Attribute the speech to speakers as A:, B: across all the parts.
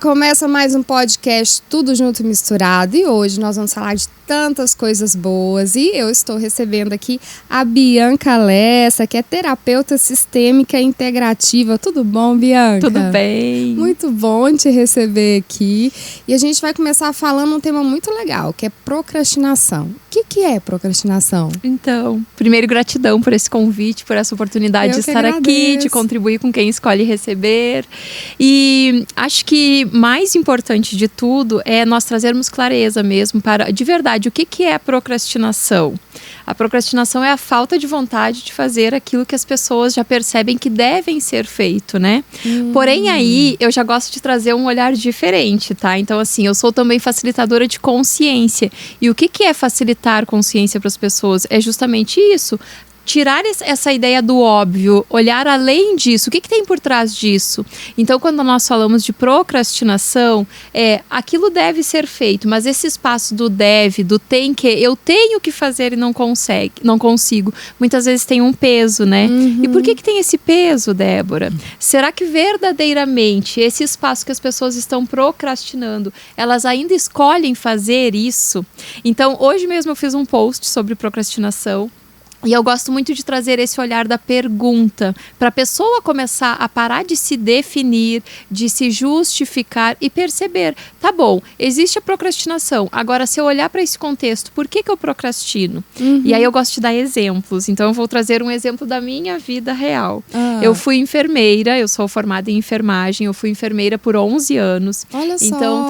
A: Começa mais um podcast Tudo Junto e Misturado e hoje nós vamos falar de tantas coisas boas e eu estou recebendo aqui a Bianca Lessa, que é terapeuta sistêmica integrativa. Tudo bom, Bianca?
B: Tudo bem.
A: Muito bom te receber aqui e a gente vai começar falando um tema muito legal, que é procrastinação. O que é procrastinação?
B: Então, primeiro gratidão por esse convite, por essa oportunidade de estar aqui, de contribuir com quem escolhe receber. E acho que mais importante de tudo é nós trazermos clareza mesmo para, de verdade, o que é a procrastinação? A procrastinação é a falta de vontade de fazer aquilo que as pessoas já percebem que devem ser feito, né? Porém, aí, eu já gosto de trazer um olhar diferente, tá? Então, assim, eu sou também facilitadora de consciência. E o que é facilitar consciência para as pessoas? É justamente isso. Tirar essa ideia do óbvio, olhar além disso, o que tem por trás disso? Então, quando nós falamos de procrastinação, aquilo deve ser feito, mas esse espaço do deve, do tem que, eu tenho que fazer e não consigo, muitas vezes tem um peso, né? E por que tem esse peso, Débora? Será que verdadeiramente esse espaço que as pessoas estão procrastinando, elas ainda escolhem fazer isso? Então, hoje mesmo eu fiz um post sobre procrastinação. E eu gosto muito de trazer esse olhar da pergunta, para a pessoa começar a parar de se definir, de se justificar e perceber, tá bom, existe a procrastinação, agora se eu olhar para esse contexto, por que eu procrastino? E aí eu gosto de dar exemplos, então eu vou trazer um exemplo da minha vida real. Eu fui enfermeira, eu sou formada em enfermagem, eu fui enfermeira por 11 anos.
A: Olha só.
B: Então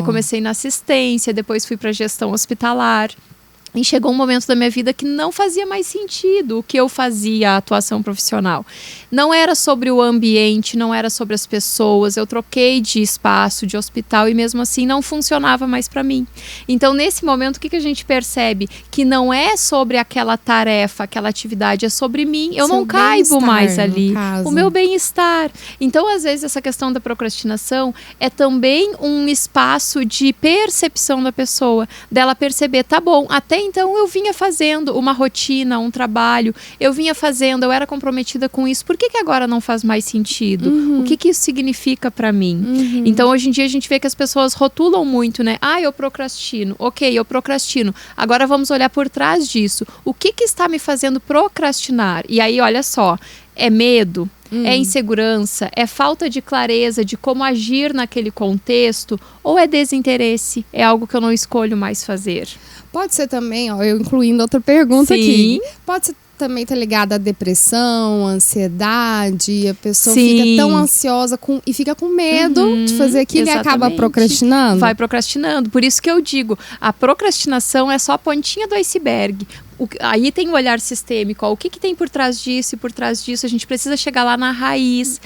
B: comecei na assistência, depois fui para gestão hospitalar. E chegou um momento da minha vida que não fazia mais sentido o que eu fazia, a atuação profissional. Não era sobre o ambiente, não era sobre as pessoas. Eu troquei de espaço, de hospital e mesmo assim não funcionava mais para mim. Então, nesse momento, o que a gente percebe? Que não é sobre aquela tarefa, aquela atividade, é sobre mim. Eu não caibo mais ali. O meu bem-estar. Então, às vezes, essa questão da procrastinação é também um espaço de percepção da pessoa. Dela perceber, tá bom, até então eu vinha fazendo uma rotina, um trabalho, eu era comprometida com isso, por que agora não faz mais sentido? O que isso significa para mim? Então hoje em dia a gente vê que as pessoas rotulam muito, né? Eu procrastino, ok, eu procrastino, agora vamos olhar por trás disso, o que está me fazendo procrastinar? E aí olha só, é medo? É insegurança? É falta de clareza de como agir naquele contexto? Ou é desinteresse? É algo que eu não escolho mais fazer?
A: Pode ser também, eu incluindo outra pergunta aqui. Pode ser também estar ligada à depressão, ansiedade, a pessoa fica tão ansiosa e fica com medo de fazer aquilo e acaba procrastinando. Vai
B: procrastinando. Por isso que eu digo, a procrastinação é só a pontinha do iceberg. Aí tem o olhar sistêmico, o que tem por trás disso e por trás disso, a gente precisa chegar lá na raiz,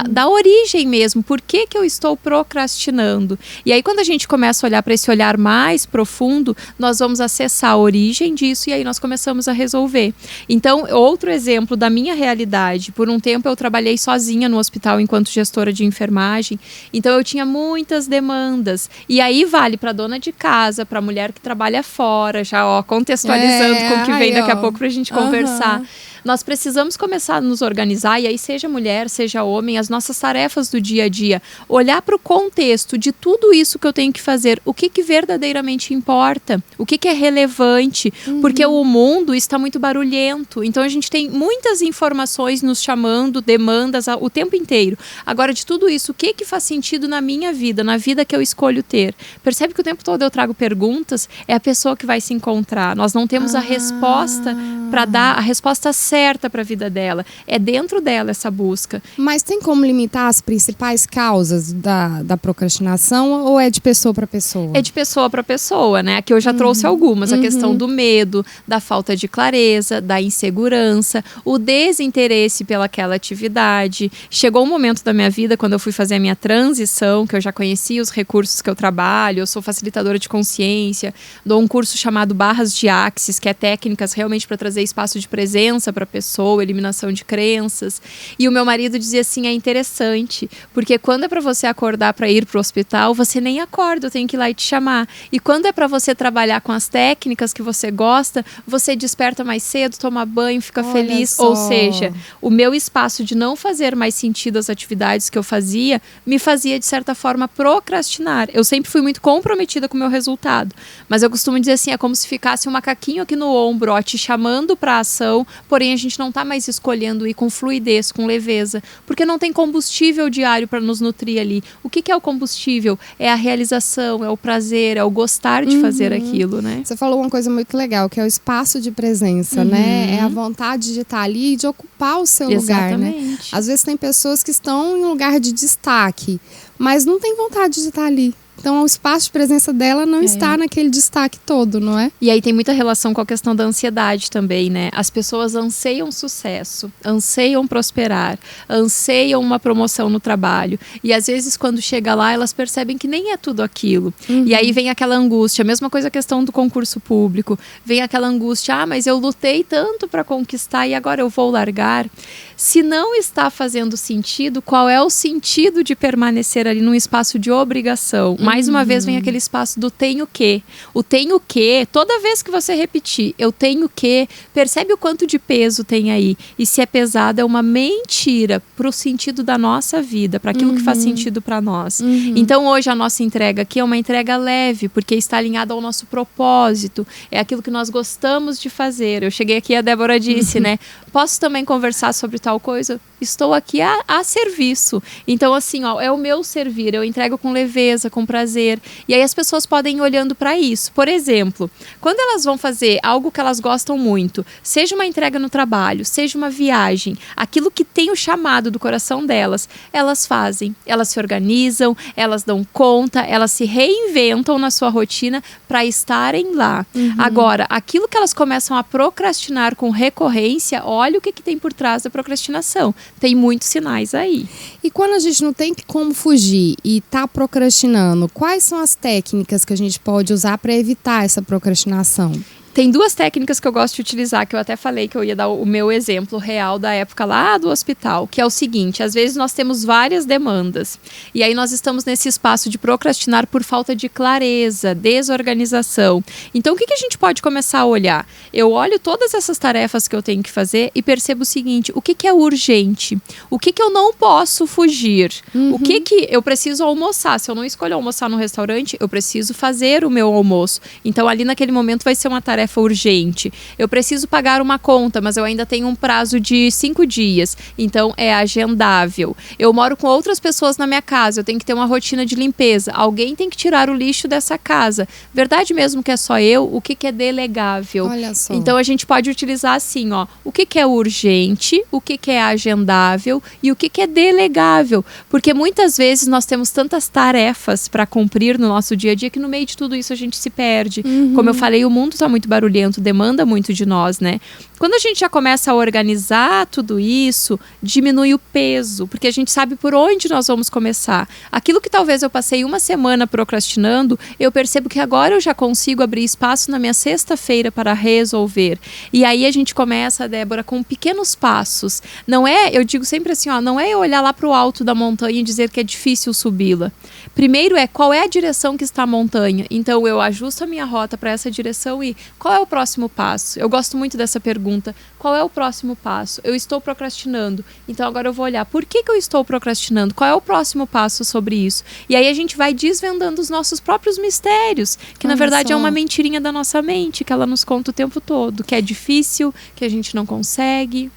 B: da origem mesmo, por que eu estou procrastinando? E aí quando a gente começa a olhar para esse olhar mais profundo, nós vamos acessar a origem disso e aí nós começamos a resolver. Então, outro exemplo da minha realidade, por um tempo eu trabalhei sozinha no hospital enquanto gestora de enfermagem, então eu tinha muitas demandas, e aí vale para dona de casa, para mulher que trabalha fora, já contextualizando com o que vem daqui a pouco pra gente conversar. Nós precisamos começar a nos organizar, e aí seja mulher, seja homem, as nossas tarefas do dia a dia, olhar para o contexto de tudo isso que eu tenho que fazer, o que verdadeiramente importa, o que é relevante, porque o mundo está muito barulhento, então a gente tem muitas informações nos chamando, demandas o tempo inteiro. Agora, de tudo isso, o que faz sentido na minha vida, na vida que eu escolho ter? Percebe que o tempo todo eu trago perguntas, é a pessoa que vai se encontrar. Nós não temos a resposta para dar, a resposta certa para a vida dela. É dentro dela essa busca.
A: Mas tem como limitar as principais causas da procrastinação ou é de pessoa para pessoa?
B: É de pessoa para pessoa, né? Aqui eu já trouxe algumas. A questão do medo, da falta de clareza, da insegurança, o desinteresse pelaquela atividade. Chegou um momento da minha vida, quando eu fui fazer a minha transição, que eu já conhecia os recursos que eu trabalho, eu sou facilitadora de consciência, dou um curso chamado Barras de Axis, que é técnicas realmente para trazer trazer espaço de presença para a pessoa, eliminação de crenças. E o meu marido dizia assim, é interessante, porque quando é para você acordar para ir para o hospital, você nem acorda, eu tenho que ir lá e te chamar. E quando é para você trabalhar com as técnicas que você gosta, você desperta mais cedo, toma banho, fica feliz. Ou seja, o meu espaço de não fazer mais sentido as atividades que eu fazia, me fazia, de certa forma, procrastinar. Eu sempre fui muito comprometida com o meu resultado. Mas eu costumo dizer assim, é como se ficasse um macaquinho aqui no ombro, ó, te chamando para a ação, porém a gente não está mais escolhendo ir com fluidez, com leveza, porque não tem combustível diário para nos nutrir ali. O que é o combustível? É a realização, é o prazer, é o gostar de fazer aquilo, né?
A: Você falou uma coisa muito legal, que é o espaço de presença, né? É a vontade de estar ali e de ocupar o seu lugar, né? Às vezes tem pessoas que estão em um lugar de destaque, mas não tem vontade de estar ali. Então, o espaço de presença dela não está naquele destaque todo, não é?
B: E aí tem muita relação com a questão da ansiedade também, né? As pessoas anseiam sucesso, anseiam prosperar, anseiam uma promoção no trabalho. E às vezes, quando chega lá, elas percebem que nem é tudo aquilo. E aí vem aquela angústia. A mesma coisa a questão do concurso público. Vem aquela angústia, mas eu lutei tanto para conquistar e agora eu vou largar. Se não está fazendo sentido, qual é o sentido de permanecer ali num espaço de obrigação? Mais uma vez vem aquele espaço do tenho que. O tenho que, toda vez que você repetir, eu tenho que, percebe o quanto de peso tem aí. E se é pesado, é uma mentira para o sentido da nossa vida, para aquilo que faz sentido para nós. Então hoje a nossa entrega aqui é uma entrega leve, porque está alinhada ao nosso propósito. É aquilo que nós gostamos de fazer. Eu cheguei aqui, a Débora disse, né? Posso também conversar sobre tal coisa? Estou aqui a serviço. Então assim, ó, é o meu servir. Eu entrego com leveza, com prazer. E aí as pessoas podem ir olhando para isso. Por exemplo, quando elas vão fazer algo que elas gostam muito, seja uma entrega no trabalho, seja uma viagem, aquilo que tem o chamado do coração delas, elas fazem. Elas se organizam, elas dão conta, elas se reinventam na sua rotina para estarem lá. Agora, aquilo que elas começam a procrastinar com recorrência, olha o que tem por trás da procrastinação. Tem muitos sinais aí.
A: E quando a gente não tem como fugir e está procrastinando, quais são as técnicas que a gente pode usar para evitar essa procrastinação?
B: Tem duas técnicas que eu gosto de utilizar, que eu até falei que eu ia dar o meu exemplo real da época lá do hospital, que é o seguinte, às vezes nós temos várias demandas, e aí nós estamos nesse espaço de procrastinar por falta de clareza, desorganização. Então, o que a gente pode começar a olhar? Eu olho todas essas tarefas que eu tenho que fazer e percebo o seguinte, o que é urgente? O que eu não posso fugir? O que eu preciso almoçar? Se eu não escolher almoçar no restaurante, eu preciso fazer o meu almoço. Então, ali naquele momento vai ser uma tarefa urgente. Eu preciso pagar uma conta, mas eu ainda tenho um prazo de 5 dias. Então, é agendável. Eu moro com outras pessoas na minha casa. Eu tenho que ter uma rotina de limpeza. Alguém tem que tirar o lixo dessa casa. Verdade mesmo que é só eu? O que é delegável?
A: Olha só.
B: Então, a gente pode utilizar assim, ó. O que é urgente? O que é agendável? E o que é delegável? Porque muitas vezes nós temos tantas tarefas para cumprir no nosso dia a dia que no meio de tudo isso a gente se perde. Como eu falei, o mundo está muito barulhento, demanda muito de nós, né? Quando a gente já começa a organizar tudo isso, diminui o peso, porque a gente sabe por onde nós vamos começar. Aquilo que talvez eu passei uma semana procrastinando, eu percebo que agora eu já consigo abrir espaço na minha sexta-feira para resolver. E aí a gente começa, Débora, com pequenos passos. Não é, eu digo sempre assim, ó, não é eu olhar lá para o alto da montanha e dizer que é difícil subi-la. Primeiro qual é a direção que está a montanha? Então eu ajusto a minha rota para essa direção e qual é o próximo passo? Eu gosto muito dessa pergunta. Qual é o próximo passo? Eu estou procrastinando. Então agora eu vou olhar. Por que eu estou procrastinando? Qual é o próximo passo sobre isso? E aí a gente vai desvendando os nossos próprios mistérios. Que na verdade é uma mentirinha da nossa mente. Que ela nos conta o tempo todo. Que é difícil, que a gente não consegue.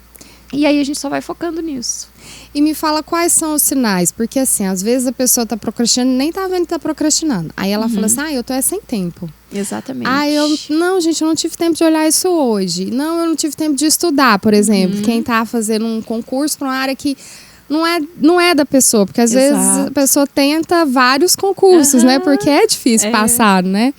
B: E aí a gente só vai focando nisso.
A: E me fala quais são os sinais, porque assim, às vezes a pessoa tá procrastinando e nem tá vendo que tá procrastinando. Aí ela fala assim, eu tô sem tempo.
B: Exatamente.
A: Não, gente, eu não tive tempo de olhar isso hoje. Não, eu não tive tempo de estudar, por exemplo. Quem tá fazendo um concurso para uma área que não é da pessoa, porque às vezes a pessoa tenta vários concursos, né? Porque é difícil passar, né?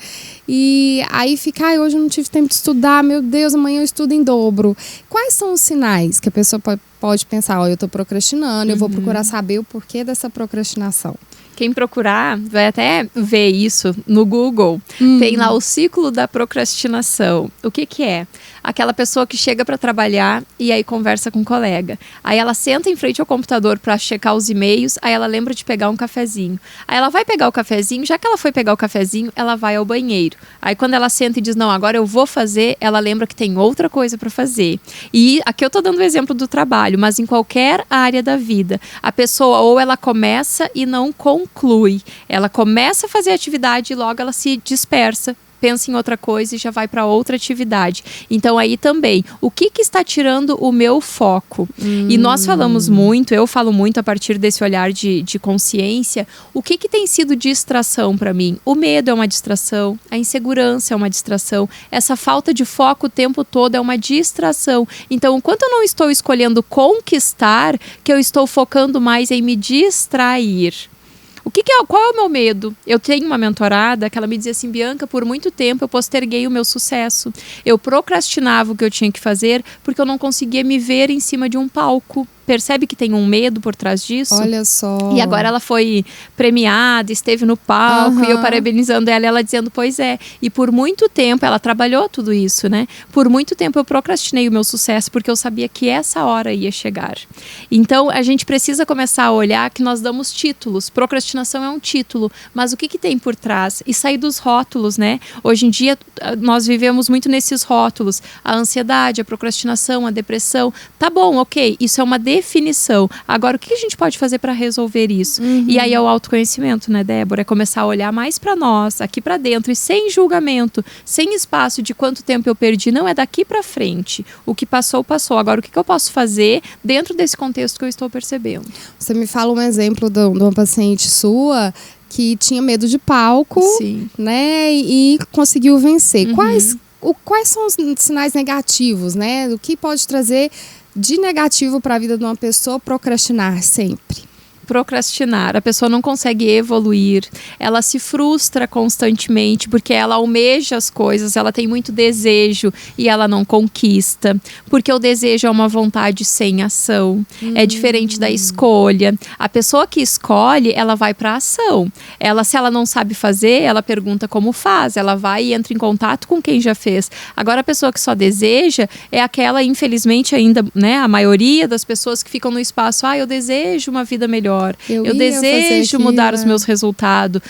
A: E aí fica, hoje eu não tive tempo de estudar, meu Deus, amanhã eu estudo em dobro. Quais são os sinais que a pessoa pode pensar, eu tô procrastinando, eu vou procurar saber o porquê dessa procrastinação?
B: Quem procurar vai até ver isso no Google. Tem lá o ciclo da procrastinação. O que é? Aquela pessoa que chega para trabalhar e aí conversa com um colega. Aí ela senta em frente ao computador para checar os e-mails, aí ela lembra de pegar um cafezinho. Aí ela vai pegar o cafezinho, já que ela foi pegar o cafezinho, ela vai ao banheiro. Aí quando ela senta e diz, não, agora eu vou fazer, ela lembra que tem outra coisa para fazer. E aqui eu tô dando o exemplo do trabalho, mas em qualquer área da vida, a pessoa ou ela começa e não conclui. Ela começa a fazer a atividade e logo ela se dispersa, pensa em outra coisa e já vai para outra atividade. Então aí também, o que está tirando o meu foco? E nós falamos muito, eu falo muito a partir desse olhar de consciência, o que tem sido distração para mim? O medo é uma distração, a insegurança é uma distração, essa falta de foco o tempo todo é uma distração. Então, enquanto eu não estou escolhendo conquistar, que eu estou focando mais em me distrair. Qual é o meu medo? Eu tenho uma mentorada que ela me dizia assim, Bianca, por muito tempo eu posterguei o meu sucesso. Eu procrastinava o que eu tinha que fazer porque eu não conseguia me ver em cima de um palco. Percebe que tem um medo por trás disso?
A: Olha só.
B: E agora ela foi premiada, esteve no palco, e eu parabenizando ela dizendo, pois é. E por muito tempo, ela trabalhou tudo isso, né? Por muito tempo eu procrastinei o meu sucesso, porque eu sabia que essa hora ia chegar. Então, a gente precisa começar a olhar que nós damos títulos. Procrastinação é um título, mas o que tem por trás? E sair dos rótulos, né? Hoje em dia, nós vivemos muito nesses rótulos. A ansiedade, a procrastinação, a depressão. Tá bom, ok, isso é uma definição. Agora, o que a gente pode fazer para resolver isso? E aí é o autoconhecimento, né, Débora? É começar a olhar mais para nós, aqui para dentro, e sem julgamento, sem espaço de quanto tempo eu perdi. Não, é daqui para frente. O que passou, passou. Agora, o que eu posso fazer dentro desse contexto que eu estou percebendo?
A: Você me fala um exemplo de uma paciente sua que tinha medo de palco,
B: Sim.
A: né, e conseguiu vencer. Quais são os sinais negativos, né? O que pode trazer de negativo para a vida de uma pessoa procrastinar sempre?
B: Procrastinar, a pessoa não consegue evoluir, ela se frustra constantemente porque ela almeja as coisas, ela tem muito desejo e ela não conquista, porque o desejo é uma vontade sem ação, é diferente da escolha. A pessoa que escolhe, ela vai para a ação. Se ela não sabe fazer, ela pergunta como faz, ela vai e entra em contato com quem já fez. Agora, a pessoa que só deseja é aquela, infelizmente ainda, né, a maioria das pessoas que ficam no espaço, eu desejo uma vida melhor. Eu desejo mudar os meus resultados,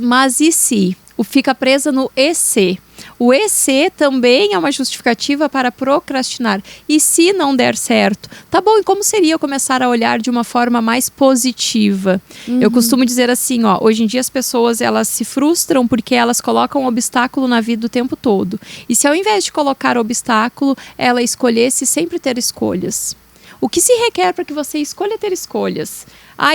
B: mas e se? Fica presa no e se. O e se também é uma justificativa para procrastinar. E se não der certo? Tá bom, e como seria eu começar a olhar de uma forma mais positiva? Eu costumo dizer assim, hoje em dia as pessoas elas se frustram porque elas colocam um obstáculo na vida o tempo todo. E se ao invés de colocar obstáculo, ela escolhesse sempre ter escolhas? O que se requer para que você escolha ter escolhas?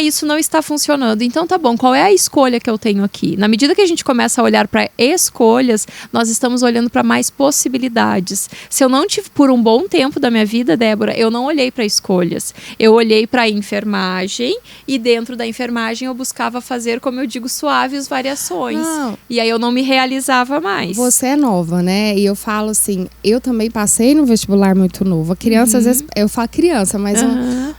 B: Isso não está funcionando. Então tá bom, qual é a escolha que eu tenho aqui? Na medida que a gente começa a olhar para escolhas, nós estamos olhando para mais possibilidades. Se eu não tive por um bom tempo da minha vida, Débora, eu não olhei para escolhas. Eu olhei para a enfermagem e dentro da enfermagem eu buscava fazer, como eu digo, suaves variações. E aí eu não me realizava mais.
A: Você é nova, né? E eu falo assim, eu também passei no vestibular muito novo. A criança, às vezes, eu falo criança, mas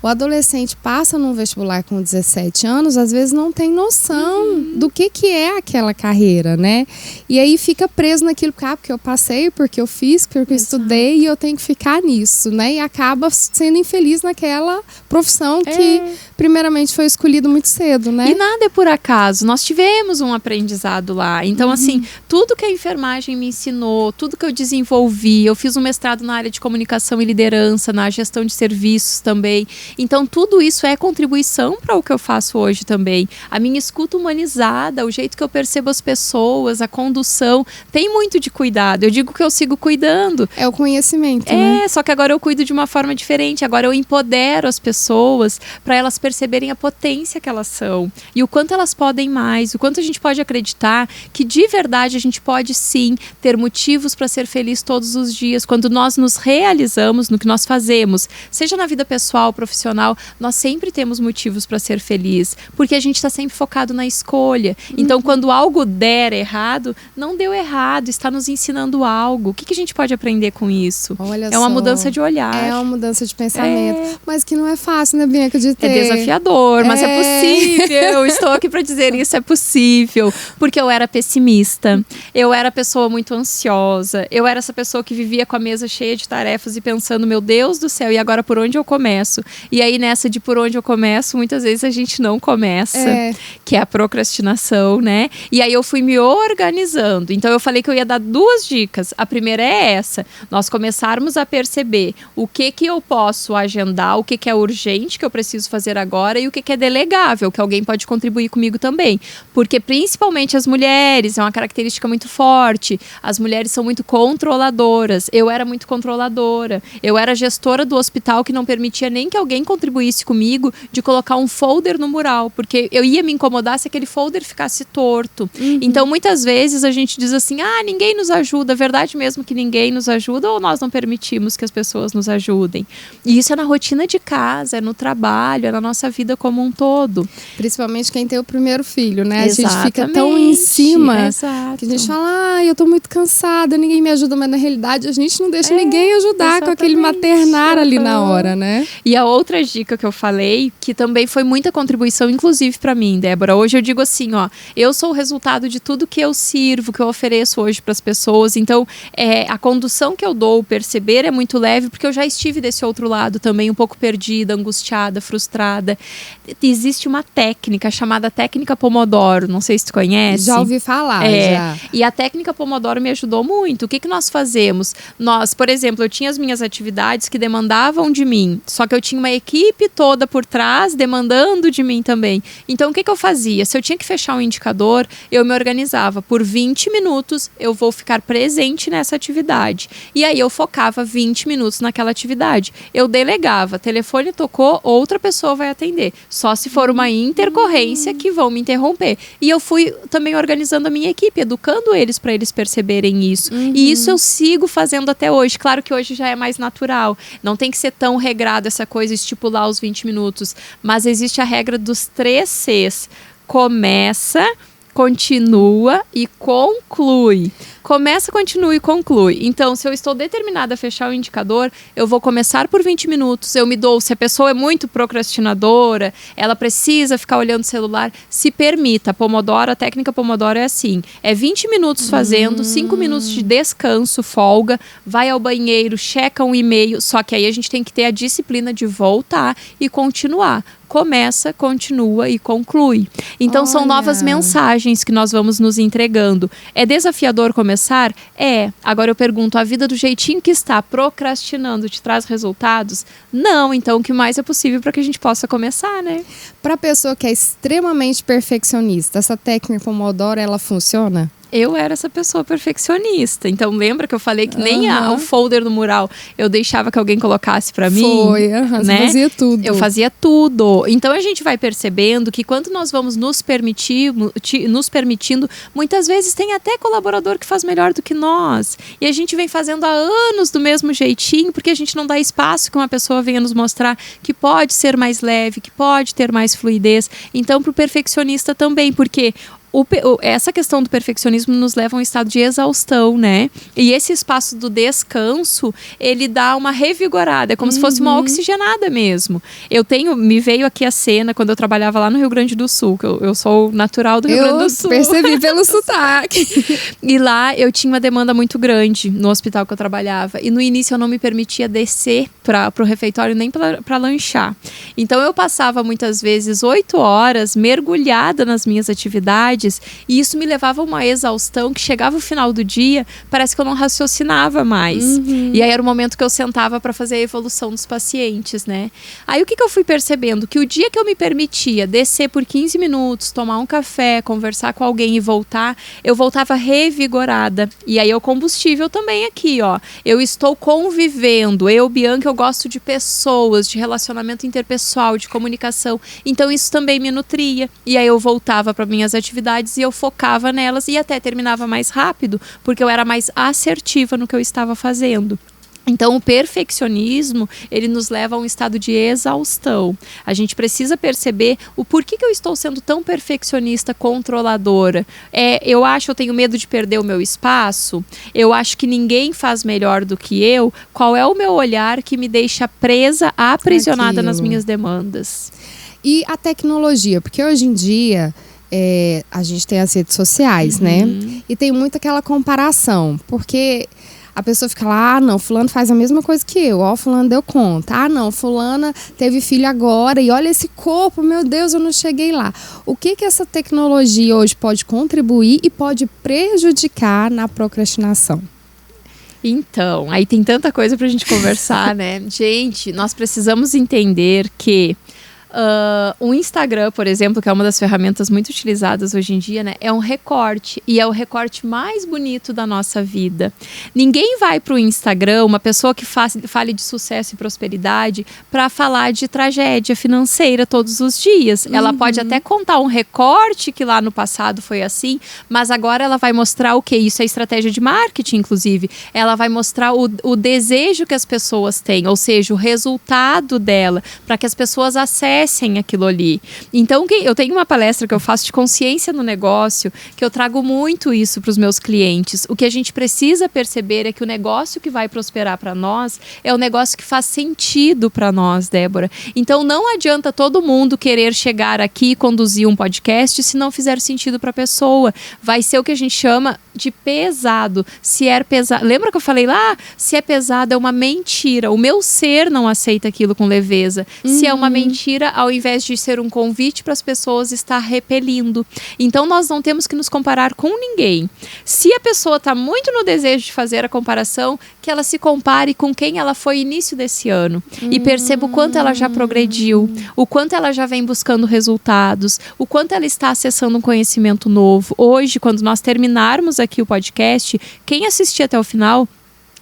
A: o adolescente passa num vestibular com 17 anos, às vezes não tem noção do que é aquela carreira, né? E aí fica preso naquilo, porque eu passei, porque eu fiz, porque eu estudei e eu tenho que ficar nisso, né? E acaba sendo infeliz naquela profissão que primeiramente foi escolhido muito cedo, né?
B: E nada é por acaso, nós tivemos um aprendizado lá. Então, assim, tudo que a enfermagem me ensinou, tudo que eu desenvolvi, eu fiz um mestrado na área de comunicação e liderança, na gestão de serviços também. Então, tudo isso é contribuição para o que eu faço hoje também. A minha escuta humanizada, o jeito que eu percebo as pessoas, a condução, tem muito de cuidado. Eu digo que eu sigo cuidando.
A: É o conhecimento, né?
B: Só que agora eu cuido de uma forma diferente. Agora eu empodero as pessoas para elas perceberem a potência que elas são e o quanto elas podem mais, o quanto a gente pode acreditar que de verdade a gente pode sim ter motivos para ser feliz todos os dias, quando nós nos realizamos no que nós fazemos, seja na vida pessoal, profissional, profissional, nós sempre temos motivos para ser feliz, porque a gente está sempre focado na escolha. Então, quando algo der errado, não deu errado, está nos ensinando algo. O que a gente pode aprender com isso?
A: Olha
B: é uma
A: só,
B: mudança de olhar.
A: É uma mudança de pensamento. Mas que não é fácil, né, Bianca, de ter.
B: É desafiador, mas é possível. Estou aqui para dizer isso, é possível. Porque eu era pessimista, eu era pessoa muito ansiosa, eu era essa pessoa que vivia com a mesa cheia de tarefas e pensando, meu Deus do céu, e agora por onde eu começo? E aí nessa de por onde eu começo, muitas vezes a gente não começa, que é a procrastinação, né? E aí eu fui me organizando. Então eu falei que eu ia dar 2 dicas. A primeira é essa, nós começarmos a perceber o que eu posso agendar, o que é urgente, que eu preciso fazer agora, e o que é delegável, que alguém pode contribuir comigo também. Porque principalmente as mulheres, é uma característica muito forte, as mulheres são muito controladoras. Eu era muito controladora. Eu era gestora do hospital que não permitia nem que alguém contribuísse comigo de colocar um folder no mural, porque eu ia me incomodar se aquele folder ficasse torto. Então, muitas vezes a gente diz assim, ninguém nos ajuda. É verdade mesmo que ninguém nos ajuda, ou nós não permitimos que as pessoas nos ajudem? E isso é na rotina de casa, é no trabalho, é na nossa vida como um todo.
A: Principalmente quem tem o primeiro filho, né?
B: Exatamente.
A: A gente fica tão em cima.
B: Exato.
A: Que a gente fala, eu tô muito cansada, ninguém me ajuda, mas na realidade a gente não deixa ninguém ajudar com aquele maternar ali na hora, né?
B: E a outra dica que eu falei, que também foi muita contribuição, inclusive pra mim, Débora, hoje eu digo assim, eu sou o resultado de tudo que eu sirvo, que eu ofereço hoje pras pessoas, então a condução que eu dou, o perceber é muito leve, porque eu já estive desse outro lado também, um pouco perdida, angustiada, frustrada. Existe uma técnica chamada técnica Pomodoro, não sei se tu conhece.
A: Já ouvi falar, já.
B: E a técnica Pomodoro me ajudou muito. O que nós fazemos? Nós, por exemplo, eu tinha as minhas atividades que demandavam de mim, só que eu tinha uma equipe toda por trás demandando de mim também. Então, o que eu fazia? Se eu tinha que fechar um indicador, eu me organizava. Por 20 minutos, eu vou ficar presente nessa atividade. E aí, eu focava 20 minutos naquela atividade. Eu delegava. Telefone tocou, outra pessoa vai atender. Só se for uma intercorrência que vão me interromper. E eu fui também organizando a minha equipe, educando eles para eles perceberem isso. E isso eu sigo fazendo até hoje. Claro que hoje já é mais natural. Não tem que ser tão regrado essa coisa, estipular os 20 minutos. Mas existe a regra dos 3 Cs. Começa, continua e conclui. Começa, continua e conclui. Então, se eu estou determinada a fechar o indicador, eu vou começar por 20 minutos. Eu me dou, se a pessoa é muito procrastinadora, ela precisa ficar olhando o celular, se permita. A técnica Pomodoro é assim. É 20 minutos fazendo, 5 minutos de descanso, folga, vai ao banheiro, checa um e-mail. Só que aí a gente tem que ter a disciplina de voltar e continuar. Começa, continua e conclui. Então, são novas mensagens que nós vamos nos entregando. É desafiador começar? Agora eu pergunto, a vida do jeitinho que está, procrastinando, te traz resultados? Não, então o que mais é possível para que a gente possa começar, né?
A: Para a pessoa que é extremamente perfeccionista, essa técnica Pomodoro, ela funciona?
B: Eu era essa pessoa perfeccionista. Então, lembra que eu falei que nem o folder no mural eu deixava que alguém colocasse pra mim?
A: Foi, né? Você fazia tudo.
B: Eu fazia tudo. Então, a gente vai percebendo que quando nós vamos nos permitindo, muitas vezes tem até colaborador que faz melhor do que nós. E a gente vem fazendo há anos do mesmo jeitinho, porque a gente não dá espaço que uma pessoa venha nos mostrar que pode ser mais leve, que pode ter mais fluidez. Então, pro perfeccionista também, porque essa questão do perfeccionismo nos leva a um estado de exaustão, né? E esse espaço do descanso, ele dá uma revigorada, é como se fosse uma oxigenada mesmo. Me veio aqui a cena quando eu trabalhava lá no Rio Grande do Sul, que eu sou natural do Rio Grande do Sul.
A: Eu percebi pelo sotaque.
B: E lá eu tinha uma demanda muito grande no hospital que eu trabalhava. E no início eu não me permitia descer pro refeitório nem para lanchar. Então eu passava muitas vezes 8 horas mergulhada nas minhas atividades, e isso me levava a uma exaustão que chegava o final do dia, parece que eu não raciocinava mais. E aí era o momento que eu sentava para fazer a evolução dos pacientes, né? Aí o que eu fui percebendo? Que o dia que eu me permitia descer por 15 minutos, tomar um café, conversar com alguém e voltar, eu voltava revigorada. E aí é o combustível também aqui, eu estou convivendo, Bianca, eu gosto de pessoas, de relacionamento interpessoal, de comunicação, então isso também me nutria. E aí eu voltava para minhas atividades e eu focava nelas e até terminava mais rápido, porque eu era mais assertiva no que eu estava fazendo. Então, o perfeccionismo, ele nos leva a um estado de exaustão. A gente precisa perceber o porquê que eu estou sendo tão perfeccionista, controladora. Eu tenho medo de perder o meu espaço, eu acho que ninguém faz melhor do que eu. Qual é o meu olhar que me deixa presa, aprisionada nas minhas demandas?
A: E a tecnologia, porque hoje em dia a gente tem as redes sociais, né? E tem muito aquela comparação, porque a pessoa fica lá, não, fulano faz a mesma coisa que eu, fulano deu conta. Não, fulana teve filho agora e olha esse corpo, meu Deus, eu não cheguei lá. O que essa tecnologia hoje pode contribuir e pode prejudicar na procrastinação?
B: Então, aí tem tanta coisa pra gente conversar, né? Gente, nós precisamos entender que o Instagram, por exemplo, que é uma das ferramentas muito utilizadas hoje em dia, né, é um recorte, e é o recorte mais bonito da nossa vida. Ninguém vai para o Instagram, uma pessoa que fale de sucesso e prosperidade, para falar de tragédia financeira todos os dias. Ela pode até contar um recorte que lá no passado foi assim, mas agora ela vai mostrar o quê? Isso é estratégia de marketing, inclusive. Ela vai mostrar o desejo que as pessoas têm, ou seja, o resultado dela, para que as pessoas acessem aquilo ali. Então, eu tenho uma palestra que eu faço de consciência no negócio, que eu trago muito isso para os meus clientes. O que a gente precisa perceber é que o negócio que vai prosperar para nós é o negócio que faz sentido para nós, Débora. Então, não adianta todo mundo querer chegar aqui e conduzir um podcast se não fizer sentido para a pessoa. Vai ser o que a gente chama de pesado. Se é pesado, lembra que eu falei lá? Se é pesado, é uma mentira. O meu ser não aceita aquilo com leveza. Se é uma mentira, ao invés de ser um convite para as pessoas, está repelindo. Então, nós não temos que nos comparar com ninguém. Se a pessoa está muito no desejo de fazer a comparação, que ela se compare com quem ela foi início desse ano. E perceba o quanto ela já progrediu, o quanto ela já vem buscando resultados, o quanto ela está acessando um conhecimento novo. Hoje, quando nós terminarmos aqui o podcast, quem assistir até o final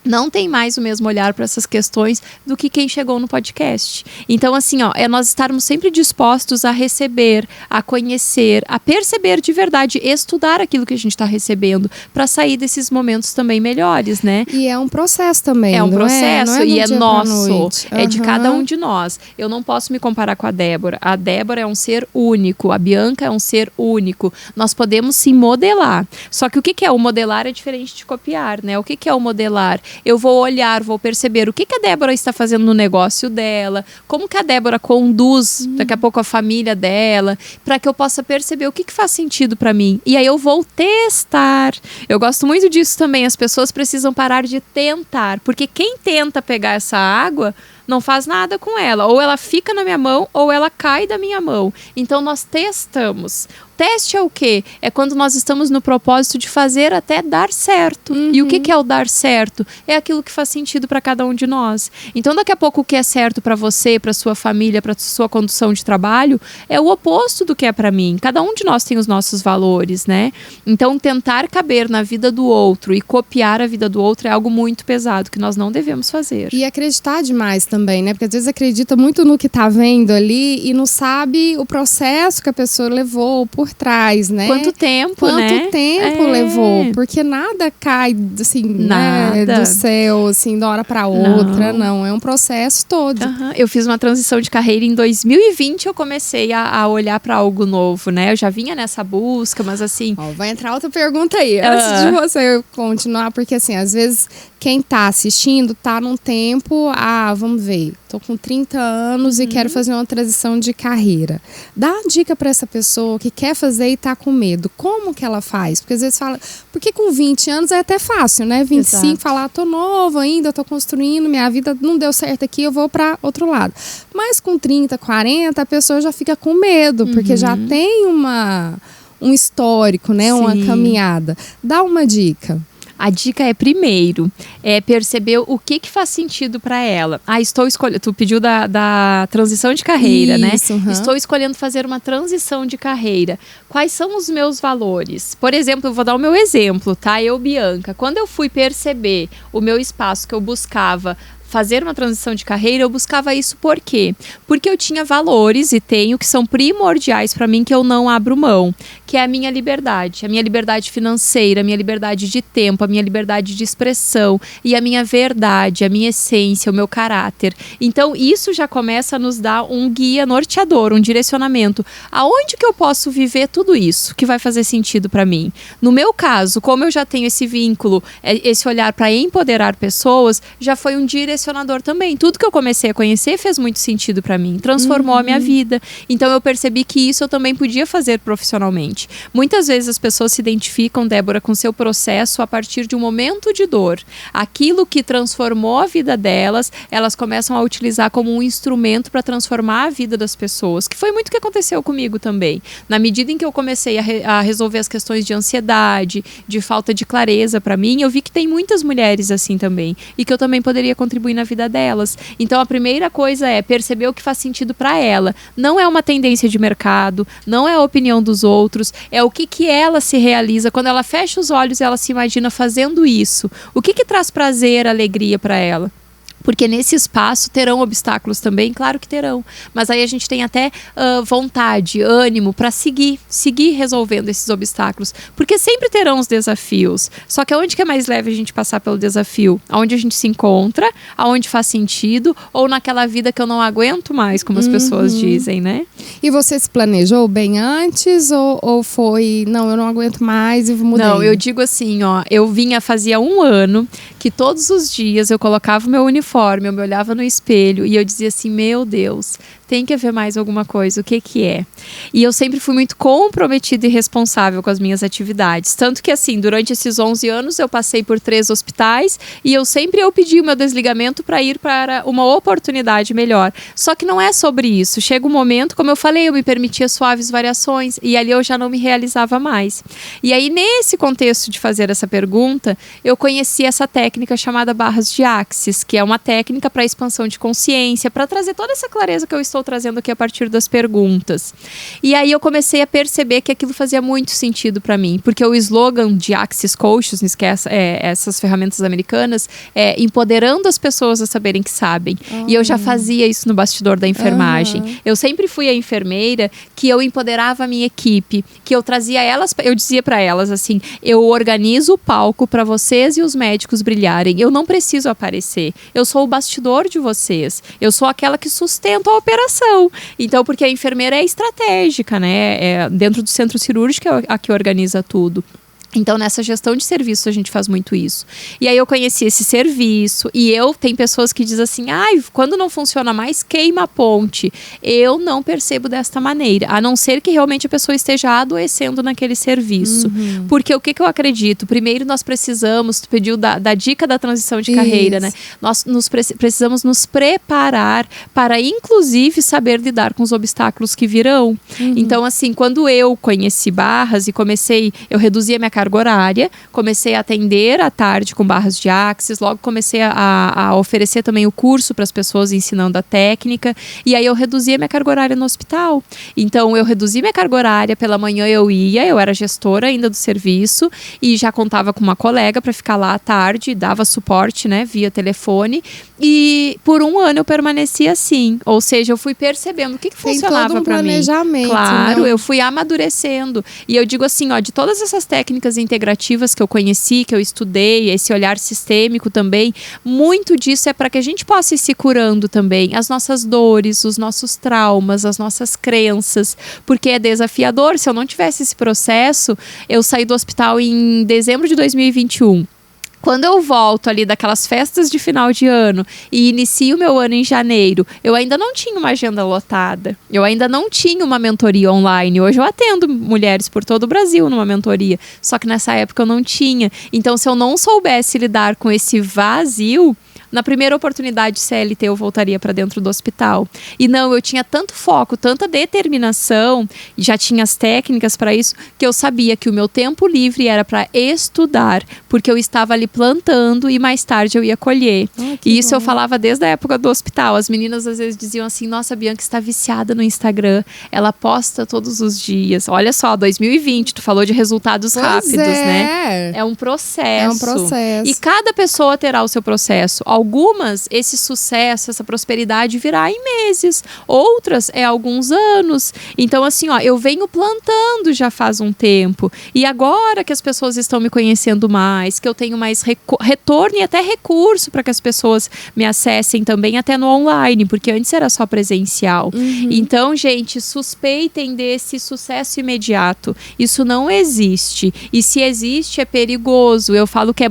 B: não tem mais o mesmo olhar para essas questões do que quem chegou no podcast. Então, assim, é nós estarmos sempre dispostos a receber, a conhecer, a perceber de verdade, estudar aquilo que a gente está recebendo, para sair desses momentos também melhores, né?
A: E é um processo também.
B: É um processo,
A: não é
B: e é nosso, é de cada um
A: Uhum.
B: de nós. Eu não posso me comparar com a Débora. A Débora é um ser único, a Bianca é um ser único. Nós podemos se modelar. Só que o que é o modelar é diferente de copiar, né? O que é o modelar? Eu vou olhar, vou perceber o que a Débora está fazendo no negócio dela, como que a Débora conduz daqui a pouco a família dela, para que eu possa perceber o que faz sentido para mim. E aí eu vou testar. Eu gosto muito disso também. As pessoas precisam parar de tentar, porque quem tenta pegar essa água não faz nada com ela. Ou ela fica na minha mão, ou ela cai da minha mão. Então, nós testamos. Teste é o quê? É quando nós estamos no propósito de fazer até dar certo. E o que é o dar certo? É aquilo que faz sentido para cada um de nós. Então, daqui a pouco, o que é certo para você, para sua família, para sua condução de trabalho, é o oposto do que é para mim. Cada um de nós tem os nossos valores, né? Então, tentar caber na vida do outro e copiar a vida do outro é algo muito pesado, que nós não devemos fazer.
A: E acreditar demais também, né? Porque às vezes acredita muito no que tá vendo ali e não sabe o processo que a pessoa levou por trás, né?
B: Quanto tempo, né?
A: Quanto tempo levou? Porque nada cai, assim, né, do céu, assim, de uma hora pra outra, não. É um processo todo.
B: Eu fiz uma transição de carreira em 2020, eu comecei a olhar pra algo novo, né? Eu já vinha nessa busca, mas assim...
A: Vai entrar outra pergunta aí, antes de você continuar, porque assim, às vezes quem tá assistindo tá num tempo, vamos ver, tô com 30 anos e quero fazer uma transição de carreira. Dá uma dica para essa pessoa que quer fazer e tá com medo. Como que ela faz? Porque às vezes fala, porque com 20 anos é até fácil, né? 25, exato, falar, tô novo ainda, tô construindo, minha vida não deu certo aqui, eu vou para outro lado. Mas com 30, 40, a pessoa já fica com medo, porque já tem um histórico, né? Sim. Uma caminhada. Dá uma dica.
B: A dica é, primeiro, perceber o que faz sentido para ela. Estou escolhendo... Tu pediu da transição de carreira, isso, né? Estou escolhendo fazer uma transição de carreira. Quais são os meus valores? Por exemplo, eu vou dar o meu exemplo, tá? Eu, Bianca, quando eu fui perceber o meu espaço que eu buscava fazer uma transição de carreira, eu buscava isso por quê? Porque eu tinha valores e tenho que são primordiais para mim que eu não abro mão, que é a minha liberdade financeira, a minha liberdade de tempo, a minha liberdade de expressão e a minha verdade, a minha essência, o meu caráter. Então isso já começa a nos dar um guia norteador, um direcionamento. Aonde que eu posso viver tudo isso que vai fazer sentido para mim? No meu caso, como eu já tenho esse vínculo, esse olhar para empoderar pessoas, já foi um direcionador também. Tudo que eu comecei a conhecer fez muito sentido para mim, transformou a minha vida. Então eu percebi que isso eu também podia fazer profissionalmente. Muitas vezes as pessoas se identificam, Débora, com seu processo a partir de um momento de dor. Aquilo que transformou a vida delas, elas começam a utilizar como um instrumento para transformar a vida das pessoas, que foi muito o que aconteceu comigo também. Na medida em que eu comecei a resolver as questões de ansiedade, de falta de clareza para mim, eu vi que tem muitas mulheres assim também, e que eu também poderia contribuir na vida delas. Então a primeira coisa é perceber o que faz sentido para ela. Não é uma tendência de mercado, não é a opinião dos outros, é o que ela se realiza. Quando ela fecha os olhos, ela se imagina fazendo isso. O que traz prazer, alegria para ela? Porque nesse espaço terão obstáculos também, claro que terão. Mas aí a gente tem até vontade, ânimo para seguir resolvendo esses obstáculos. Porque sempre terão os desafios. Só que aonde que é mais leve a gente passar pelo desafio? Aonde a gente se encontra, aonde faz sentido, ou naquela vida que eu não aguento mais, como as pessoas dizem, né?
A: E você se planejou bem antes ou foi, não, eu não aguento mais e mudei?
B: Não, eu digo assim, ó, fazia 1 ano que todos os dias eu colocava o meu uniforme, eu me olhava no espelho e eu dizia assim, meu Deus, tem que haver mais alguma coisa, o que é? E eu sempre fui muito comprometida e responsável com as minhas atividades, tanto que assim, durante esses 11 anos eu passei por 3 hospitais e eu pedi o meu desligamento para ir para uma oportunidade melhor. Só que não é sobre isso, chega um momento, como eu falei, eu me permitia suaves variações e ali eu já não me realizava mais. E aí nesse contexto de fazer essa pergunta, eu conheci essa técnica chamada barras de Axis, que é uma técnica para expansão de consciência, para trazer toda essa clareza que eu estou trazendo aqui a partir das perguntas. E aí eu comecei a perceber que aquilo fazia muito sentido para mim, porque o slogan de Axis Coaches, que essas ferramentas americanas, é empoderando as pessoas a saberem que sabem. E eu já fazia isso no bastidor da enfermagem. Eu sempre fui a enfermeira que eu empoderava a minha equipe, que eu trazia elas, eu dizia para elas assim, eu organizo o palco para vocês e os médicos brilharem. Eu não preciso aparecer. Eu sou o bastidor de vocês. Eu sou aquela que sustenta a operação. Então, porque a enfermeira é estratégica, né? Dentro do centro cirúrgico é a que organiza tudo. Então, nessa gestão de serviço, a gente faz muito isso. E aí eu conheci esse serviço e tem pessoas que dizem assim, quando não funciona mais, queima a ponte. Eu não percebo desta maneira, a não ser que realmente a pessoa esteja adoecendo naquele serviço. Porque o que eu acredito? Primeiro, nós precisamos, tu pediu da dica da transição de carreira, né? Nós precisamos nos preparar para, inclusive, saber lidar com os obstáculos que virão. Então, assim, quando eu conheci barras e eu reduzia minha carga horária, comecei a atender à tarde com barras de Axis, logo comecei a oferecer também o curso para as pessoas ensinando a técnica, e aí eu reduzia minha carga horária no hospital. Então eu reduzi minha carga horária, pela manhã eu era gestora ainda do serviço e já contava com uma colega para ficar lá à tarde, dava suporte, né, via telefone, e por 1 ano eu permaneci assim, ou seja, eu fui percebendo o que funcionava para mim.
A: Planejamento,
B: claro,
A: né?
B: Eu fui amadurecendo, e eu digo assim, de todas essas técnicas integrativas que eu conheci, que eu estudei, esse olhar sistêmico também, muito disso é para que a gente possa ir se curando também, as nossas dores, os nossos traumas, as nossas crenças, porque é desafiador. Se eu não tivesse esse processo, eu saí do hospital em dezembro de 2021. Quando eu volto ali daquelas festas de final de ano e inicio o meu ano em janeiro, eu ainda não tinha uma agenda lotada. Eu ainda não tinha uma mentoria online. Hoje eu atendo mulheres por todo o Brasil numa mentoria. Só que nessa época eu não tinha. Então, se eu não soubesse lidar com esse vazio, na primeira oportunidade CLT eu voltaria para dentro do hospital. E não, eu tinha tanto foco, tanta determinação, e já tinha as técnicas para isso, que eu sabia que o meu tempo livre era para estudar, porque eu estava ali plantando e mais tarde eu ia colher. E isso eu falava desde a época do hospital. As meninas às vezes diziam assim, nossa, a Bianca está viciada no Instagram, ela posta todos os dias. Olha só, 2020, tu falou de resultados rápidos, né? É um processo.
A: É um processo.
B: E cada pessoa terá o seu processo. algumas, esse sucesso, essa prosperidade virá em meses, outras é alguns anos. Então assim, eu venho plantando já faz um tempo, e agora que as pessoas estão me conhecendo mais, que eu tenho mais retorno e até recurso para que as pessoas me acessem também até no online, porque antes era só presencial. Então, gente, suspeitem desse sucesso imediato. Isso não existe. E se existe, é perigoso. Eu falo que é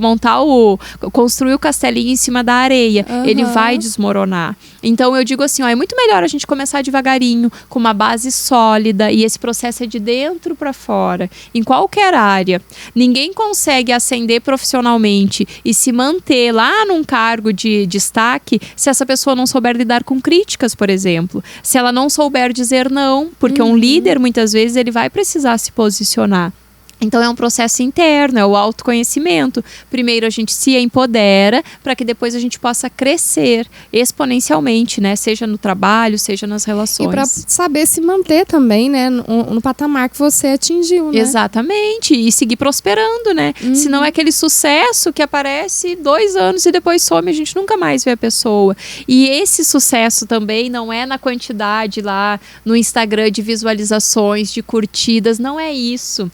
B: construir o castelinho em cima da areia. Ele vai desmoronar. Então, eu digo assim, é muito melhor a gente começar devagarinho, com uma base sólida, e esse processo é de dentro para fora, em qualquer área. Ninguém consegue ascender profissionalmente e se manter lá num cargo de destaque se essa pessoa não souber lidar com críticas, por exemplo. Se ela não souber dizer não, porque um líder, muitas vezes, ele vai precisar se posicionar. Então é um processo interno, é o autoconhecimento. Primeiro a gente se empodera para que depois a gente possa crescer exponencialmente, né? Seja no trabalho, seja nas relações.
A: E para saber se manter também, né? No patamar que você atingiu, né?
B: Exatamente. E seguir prosperando, né? Senão é aquele sucesso que aparece 2 anos e depois some, a gente nunca mais vê a pessoa. E esse sucesso também não é na quantidade lá no Instagram de visualizações, de curtidas, não é isso.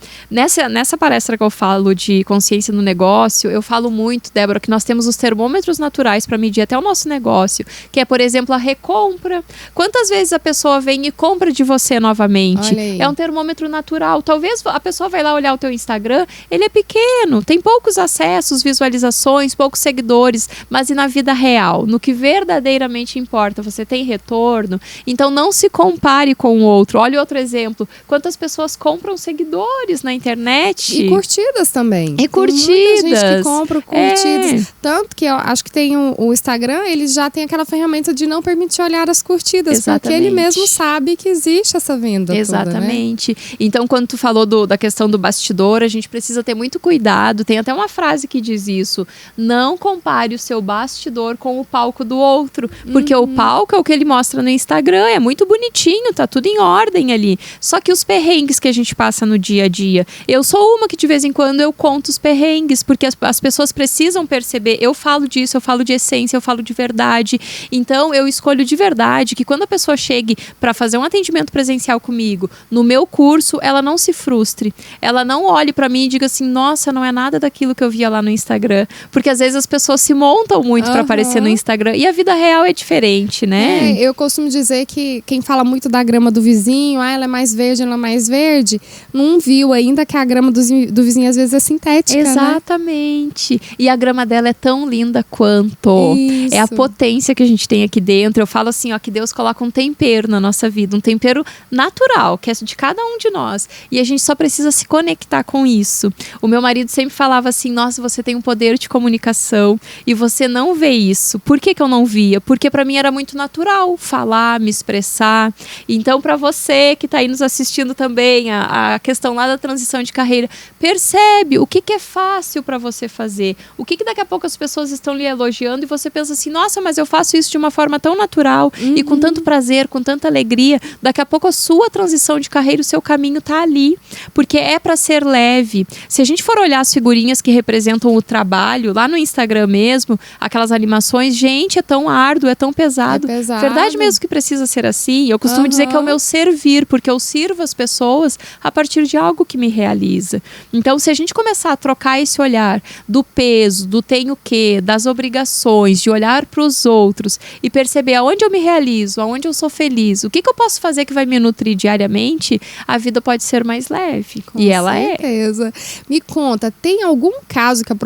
B: Nessa palestra que eu falo de consciência no negócio, eu falo muito, Débora, que nós temos os termômetros naturais para medir até o nosso negócio, que é, por exemplo, a recompra. Quantas vezes a pessoa vem e compra de você novamente? É um termômetro natural. Talvez a pessoa vai lá olhar o teu Instagram, ele é pequeno, tem poucos acessos, visualizações, poucos seguidores, mas e na vida real? No que verdadeiramente importa, você tem retorno? Então não se compare com o outro. Olha outro exemplo. Quantas pessoas compram seguidores na internet?
A: E curtidas também.
B: E curtidas.
A: Tem muita gente que compra curtidas. Tanto que eu acho que tem o Instagram, ele já tem aquela ferramenta de não permitir olhar as curtidas. Exatamente. Porque ele mesmo sabe que existe essa venda.
B: Exatamente.
A: Toda, né?
B: Então, quando tu falou da questão do bastidor, a gente precisa ter muito cuidado. Tem até uma frase que diz isso. Não compare o seu bastidor com o palco do outro. Porque o palco é o que ele mostra no Instagram. É muito bonitinho, tá tudo em ordem ali. Só que os perrengues que a gente passa no dia a dia. Eu sou uma que de vez em quando eu conto os perrengues, porque as pessoas precisam perceber. Eu falo disso, eu falo de essência, eu falo de verdade. Então eu escolho de verdade que quando a pessoa chegue para fazer um atendimento presencial comigo, no meu curso, ela não se frustre. Ela não olhe para mim e diga assim, nossa, não é nada daquilo que eu via lá no Instagram. Porque às vezes as pessoas se montam muito para aparecer no Instagram e a vida real é diferente, né?
A: Eu costumo dizer que quem fala muito da grama do vizinho, ela é mais verde, ela é mais verde, não viu ainda que a grama do vizinho às vezes é sintética.
B: Exatamente. Né? E a grama dela é tão linda quanto.
A: Isso.
B: É a potência que a gente tem aqui dentro. Eu falo assim, que Deus coloca um tempero na nossa vida, um tempero natural, que é de cada um de nós. E a gente só precisa se conectar com isso. O meu marido sempre falava assim, nossa, você tem um poder de comunicação e você não vê isso. Por que eu não via? Porque para mim era muito natural falar, me expressar. Então, para você que está aí nos assistindo também, a questão lá da transição de carreira, percebe o que é fácil para você fazer, o que daqui a pouco as pessoas estão lhe elogiando e você pensa assim, nossa, mas eu faço isso de uma forma tão natural e com tanto prazer, com tanta alegria. Daqui a pouco a sua transição de carreira, o seu caminho tá ali, porque é para ser leve. Se a gente for olhar as figurinhas que representam o trabalho, lá no Instagram mesmo, aquelas animações, gente, é tão árduo, é tão pesado.
A: É pesado.
B: Verdade mesmo que precisa ser assim. Eu costumo dizer que é o meu servir, porque eu sirvo as pessoas a partir de algo que me realiza. Então, se a gente começar a trocar esse olhar do peso, do tenho que, das obrigações, de olhar para os outros e perceber aonde eu me realizo, aonde eu sou feliz, o que eu posso fazer que vai me nutrir diariamente, a vida pode ser mais leve.
A: Com
B: ela
A: certeza. Me conta, tem algum caso que a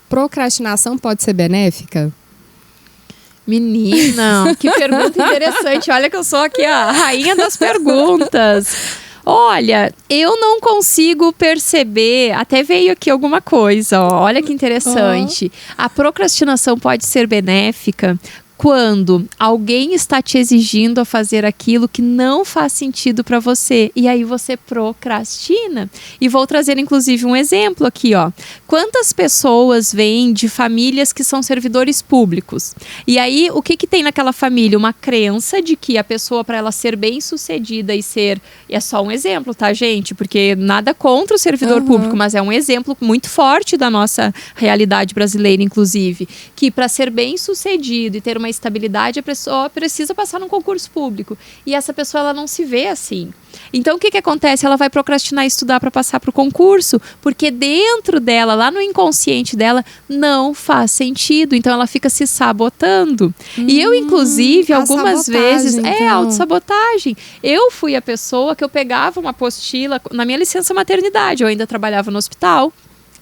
A: procrastinação pode ser benéfica?
B: Menina, que pergunta interessante. Olha que eu sou aqui a rainha das perguntas. Olha, eu não consigo perceber, até veio aqui alguma coisa, olha que interessante. A procrastinação pode ser benéfica quando alguém está te exigindo a fazer aquilo que não faz sentido para você. E aí você procrastina. E vou trazer, inclusive, um exemplo aqui, ó. Quantas pessoas vêm de famílias que são servidores públicos? E aí, o que tem naquela família? Uma crença de que a pessoa, para ela ser bem-sucedida e ser... É só um exemplo, tá, gente? Porque nada contra o servidor público, mas é um exemplo muito forte da nossa realidade brasileira, inclusive. Que para ser bem-sucedido e ter uma estabilidade, a pessoa precisa passar num concurso público. E essa pessoa, ela não se vê assim. Então, o que acontece? Ela vai procrastinar e estudar para passar para o concurso, porque dentro dela, lá no inconsciente dela, não faz sentido. Então, ela fica se sabotando. E eu, inclusive, algumas vezes...
A: Então.
B: É autossabotagem. Eu fui a pessoa que eu pegava uma apostila... Na minha licença maternidade, eu ainda trabalhava no hospital.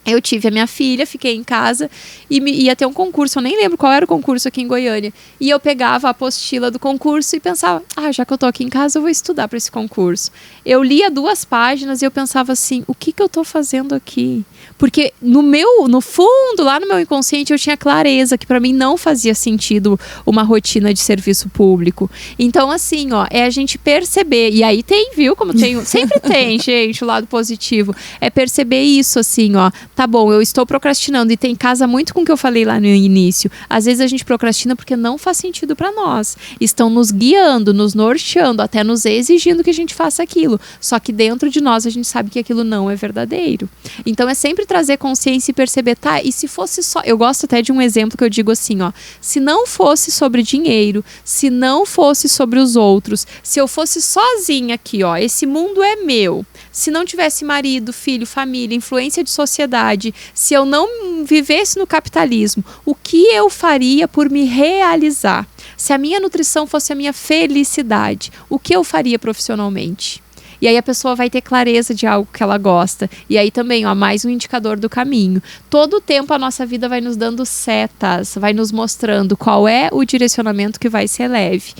B: Eu tive a minha filha, fiquei em casa e ia ter um concurso, eu nem lembro qual era o concurso aqui em Goiânia. E eu pegava a apostila do concurso e pensava, já que eu tô aqui em casa, eu vou estudar para esse concurso. Eu lia 2 páginas e eu pensava assim, o que eu tô fazendo aqui? Porque no fundo, lá no meu inconsciente, eu tinha clareza que para mim não fazia sentido uma rotina de serviço público. Então, assim, ó, é a gente perceber, e aí tem, viu, como tem, sempre tem, gente, o lado positivo, é perceber isso, assim, ó, tá bom, eu estou procrastinando e tem casa muito com o que eu falei lá no início. Às vezes a gente procrastina porque não faz sentido para nós. Estão nos guiando, nos norteando, até nos exigindo que a gente faça aquilo. Só que dentro de nós a gente sabe que aquilo não é verdadeiro. Então é sempre trazer consciência e perceber, tá, e se fosse só... Eu gosto até de um exemplo que eu digo assim, ó, se não fosse sobre dinheiro, se não fosse sobre os outros, se eu fosse sozinha aqui, ó, esse mundo é meu. Se não tivesse marido, filho, família, influência de sociedade, se eu não vivesse no capitalismo, o que eu faria por me realizar? Se a minha nutrição fosse a minha felicidade, o que eu faria profissionalmente? E aí a pessoa vai ter clareza de algo que ela gosta. E aí também, ó, mais um indicador do caminho. Todo o tempo a nossa vida vai nos dando setas, vai nos mostrando qual é o direcionamento que vai ser leve.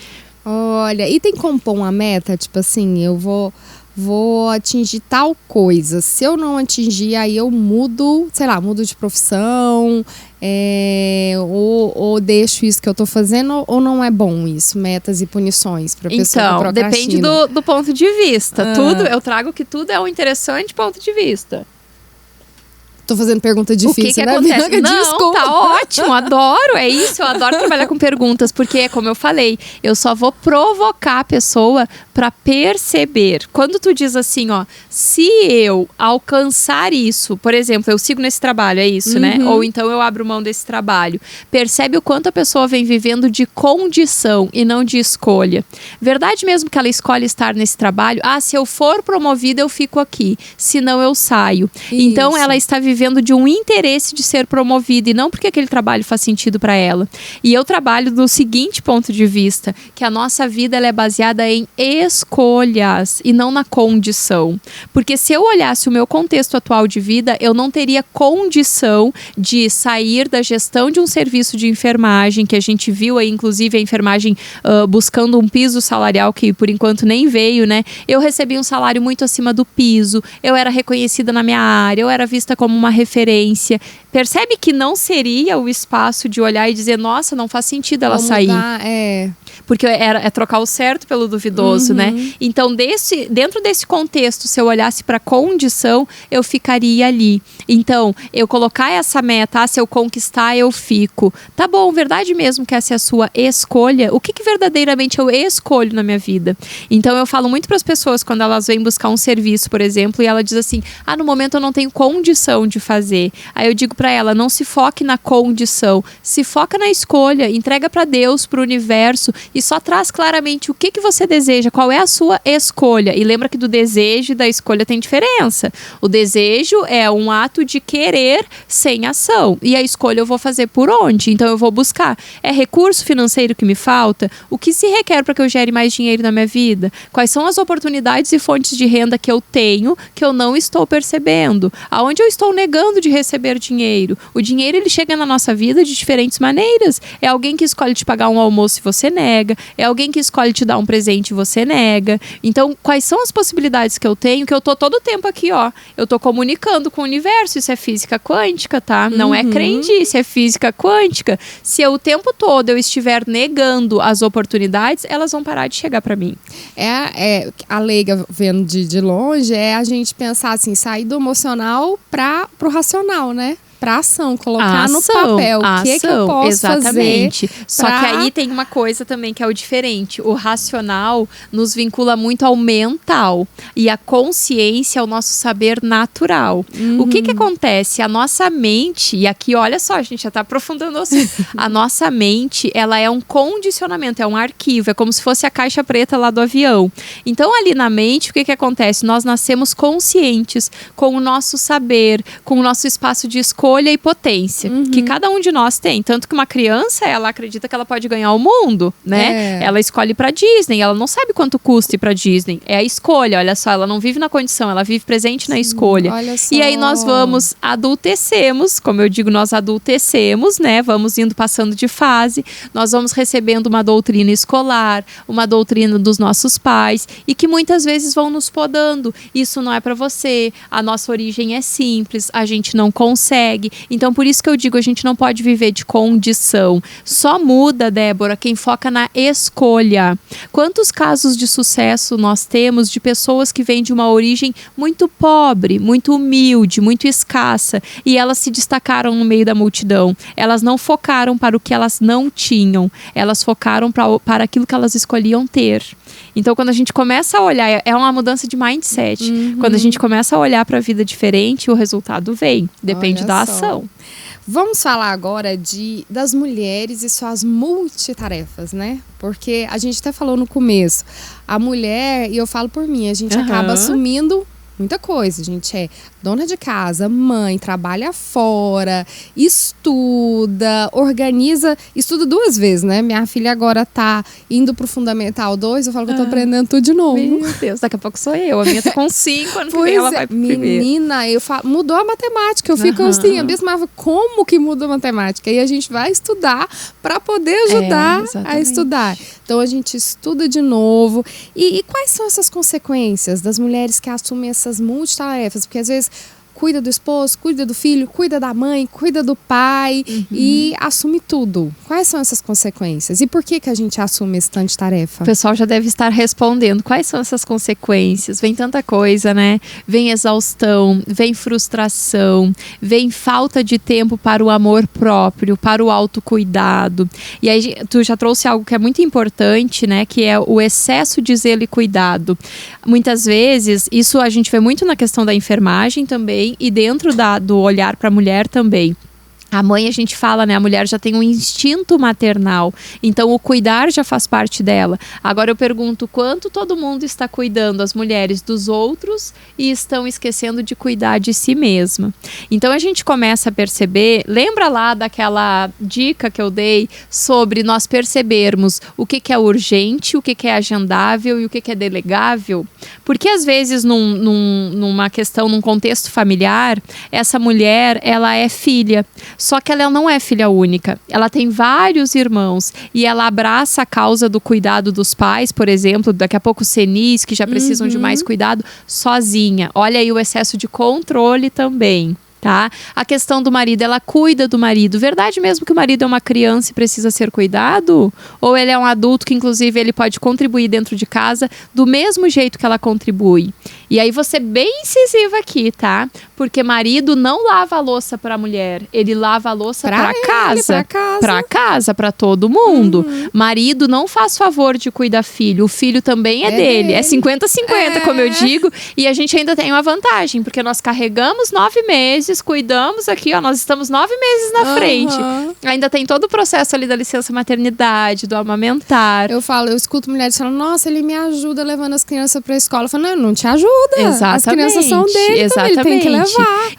A: Olha, e tem como pôr uma meta? Tipo assim, eu vou atingir tal coisa. Se eu não atingir, aí eu mudo, sei lá, mudo de profissão, ou deixo isso que eu tô fazendo, ou não é bom isso, metas e punições pra pessoa que procrastina?
B: Depende do ponto de vista. Eu trago que tudo é um interessante ponto de vista.
A: Tô fazendo pergunta difícil,
B: o que
A: né?
B: acontece? Não,
A: desculpa.
B: Tá ótimo, adoro, é isso, eu adoro trabalhar com perguntas, porque, como eu falei, eu só vou provocar a pessoa para perceber. Quando tu diz assim, ó, se eu alcançar isso, por exemplo, eu sigo nesse trabalho, é isso, né? Ou então eu abro mão desse trabalho. Percebe o quanto a pessoa vem vivendo de condição e não de escolha. Verdade mesmo que ela escolhe estar nesse trabalho? Se eu for promovida, eu fico aqui, senão eu saio. Isso. Então, ela está vivendo de um interesse de ser promovida e não porque aquele trabalho faz sentido para ela. E eu trabalho do seguinte ponto de vista, que a nossa vida ela é baseada em escolhas e não na condição. Porque se eu olhasse o meu contexto atual de vida, eu não teria condição de sair da gestão de um serviço de enfermagem, que a gente viu aí, inclusive, a enfermagem buscando um piso salarial que por enquanto nem veio, né? Eu recebi um salário muito acima do piso, eu era reconhecida na minha área, eu era vista como uma referência. Percebe que não seria o espaço de olhar e dizer, nossa, não faz sentido ela sair. Porque é trocar o certo pelo duvidoso, né? Então, dentro desse contexto, se eu olhasse para a condição, eu ficaria ali. Então, eu colocar essa meta, se eu conquistar, eu fico. Tá bom, verdade mesmo que essa é a sua escolha? O que verdadeiramente eu escolho na minha vida? Então, eu falo muito para as pessoas, quando elas vêm buscar um serviço, por exemplo, e ela diz assim, no momento eu não tenho condição de fazer. Aí eu digo para ela, não se foque na condição, se foca na escolha, entrega para Deus, para o universo, e só traz claramente o que você deseja, qual é a sua escolha. E lembra que do desejo e da escolha tem diferença. O desejo é um ato de querer sem ação. E a escolha eu vou fazer por onde? Então eu vou buscar. É recurso financeiro que me falta? O que se requer para que eu gere mais dinheiro na minha vida? Quais são as oportunidades e fontes de renda que eu tenho que eu não estou percebendo? Aonde eu estou negando de receber dinheiro? dinheiro. O dinheiro, ele chega na nossa vida de diferentes maneiras. É alguém que escolhe te pagar um almoço e você nega. É alguém que escolhe te dar um presente e você nega. Então, quais são as possibilidades que eu tenho? Que eu tô todo o tempo aqui, ó. Eu tô comunicando com o universo. Isso é física quântica, tá? Não é crendice, é física quântica. Se eu, o tempo todo eu estiver negando as oportunidades, elas vão parar de chegar para mim.
A: A leiga vendo de longe é a gente pensar assim, sair do emocional para pro racional, né? Pra ação, colocar no papel o que eu posso fazer.
B: Só que aí tem uma coisa também que é o diferente. O racional nos vincula muito ao mental e a consciência ao nosso saber natural. O que acontece? A nossa mente, e aqui olha só, a gente já tá aprofundando assim. A nossa mente, ela é um condicionamento, é um arquivo, é como se fosse a caixa preta lá do avião. Então ali na mente, o que acontece? Nós nascemos conscientes com o nosso saber, com o nosso espaço de escolha e potência, que cada um de nós tem. Tanto que uma criança, ela acredita que ela pode ganhar o mundo, né? Ela escolhe pra Disney, ela não sabe quanto custa ir pra Disney. É a escolha, olha só, ela não vive na condição, ela vive presente na escolha. E aí nós adultecemos, como eu digo, nós adultecemos, né? Vamos indo passando de fase, nós vamos recebendo uma doutrina escolar, uma doutrina dos nossos pais, e que muitas vezes vão nos podando. Isso não é pra você, a nossa origem é simples, a gente não consegue. Então, por isso que eu digo, a gente não pode viver de condição. Só muda, Débora, quem foca na escolha. Quantos casos de sucesso nós temos de pessoas que vêm de uma origem muito pobre, muito humilde, muito escassa, e elas se destacaram no meio da multidão. Elas não focaram para o que elas não tinham. Elas focaram para aquilo que elas escolhiam ter. Então, quando a gente começa a olhar, é uma mudança de mindset. Quando a gente começa a olhar para a vida diferente, o resultado vem. Depende da ação.
A: Vamos falar agora das mulheres e suas multitarefas, né? Porque a gente até falou no começo, a mulher, e eu falo por mim, a gente acaba assumindo muita coisa. A gente é dona de casa, mãe, trabalha fora, estuda, estuda 2 vezes, né? Minha filha agora tá indo pro Fundamental 2, eu falo que eu tô aprendendo tudo de novo.
B: Meu Deus, daqui a pouco sou eu. A minha tá com 5, ano que vem ela vai pro
A: menina,
B: primeiro.
A: Eu falo, mudou a matemática. Eu fico assim, abismada, como que mudou a matemática? E a gente vai estudar para poder ajudar a estudar. Então a gente estuda de novo. E quais são essas consequências das mulheres que assumem essas multitarefas? Porque às vezes cuida do esposo, cuida do filho, cuida da mãe, cuida do pai e assume tudo. Quais são essas consequências? E por que a gente assume esse tanto de tarefa?
B: O pessoal já deve estar respondendo. Quais são essas consequências? Vem tanta coisa, né? Vem exaustão, vem frustração, vem falta de tempo para o amor próprio, para o autocuidado. E aí tu já trouxe algo que é muito importante, né? Que é o excesso de zelo e cuidado. Muitas vezes, isso a gente vê muito na questão da enfermagem também, e dentro do olhar para a mulher também. A mãe, a gente fala, né? A mulher já tem um instinto maternal. Então, o cuidar já faz parte dela. Agora, eu pergunto, quanto todo mundo está cuidando, as mulheres, dos outros e estão esquecendo de cuidar de si mesma? Então, a gente começa a perceber... Lembra lá daquela dica que eu dei sobre nós percebermos o que é urgente, o que é agendável e o que é delegável? Porque, às vezes, numa questão, num contexto familiar, essa mulher, ela é filha. Só que ela não é filha única, ela tem vários irmãos e ela abraça a causa do cuidado dos pais, por exemplo, daqui a pouco senis, que já precisam de mais cuidado, sozinha. Olha aí o excesso de controle também. Tá? A questão do marido, ela cuida do marido. Verdade mesmo que o marido é uma criança e precisa ser cuidado? Ou ele é um adulto que, inclusive, ele pode contribuir dentro de casa do mesmo jeito que ela contribui? E aí, você bem incisiva aqui, tá? Porque marido não lava a louça para a mulher, ele lava a louça para casa. Para casa, para todo mundo. Marido não faz favor de cuidar filho, o filho também é dele. É 50-50, como eu digo. E a gente ainda tem uma vantagem, porque nós carregamos 9 meses, cuidamos aqui, ó, nós estamos 9 meses na frente. Ainda tem todo o processo ali da licença maternidade, do amamentar.
A: Eu escuto mulheres falando, nossa, ele me ajuda levando as crianças para a escola. Eu falo, não te ajuda.
B: Exatamente.
A: As crianças são dele, também, ele tem que levar.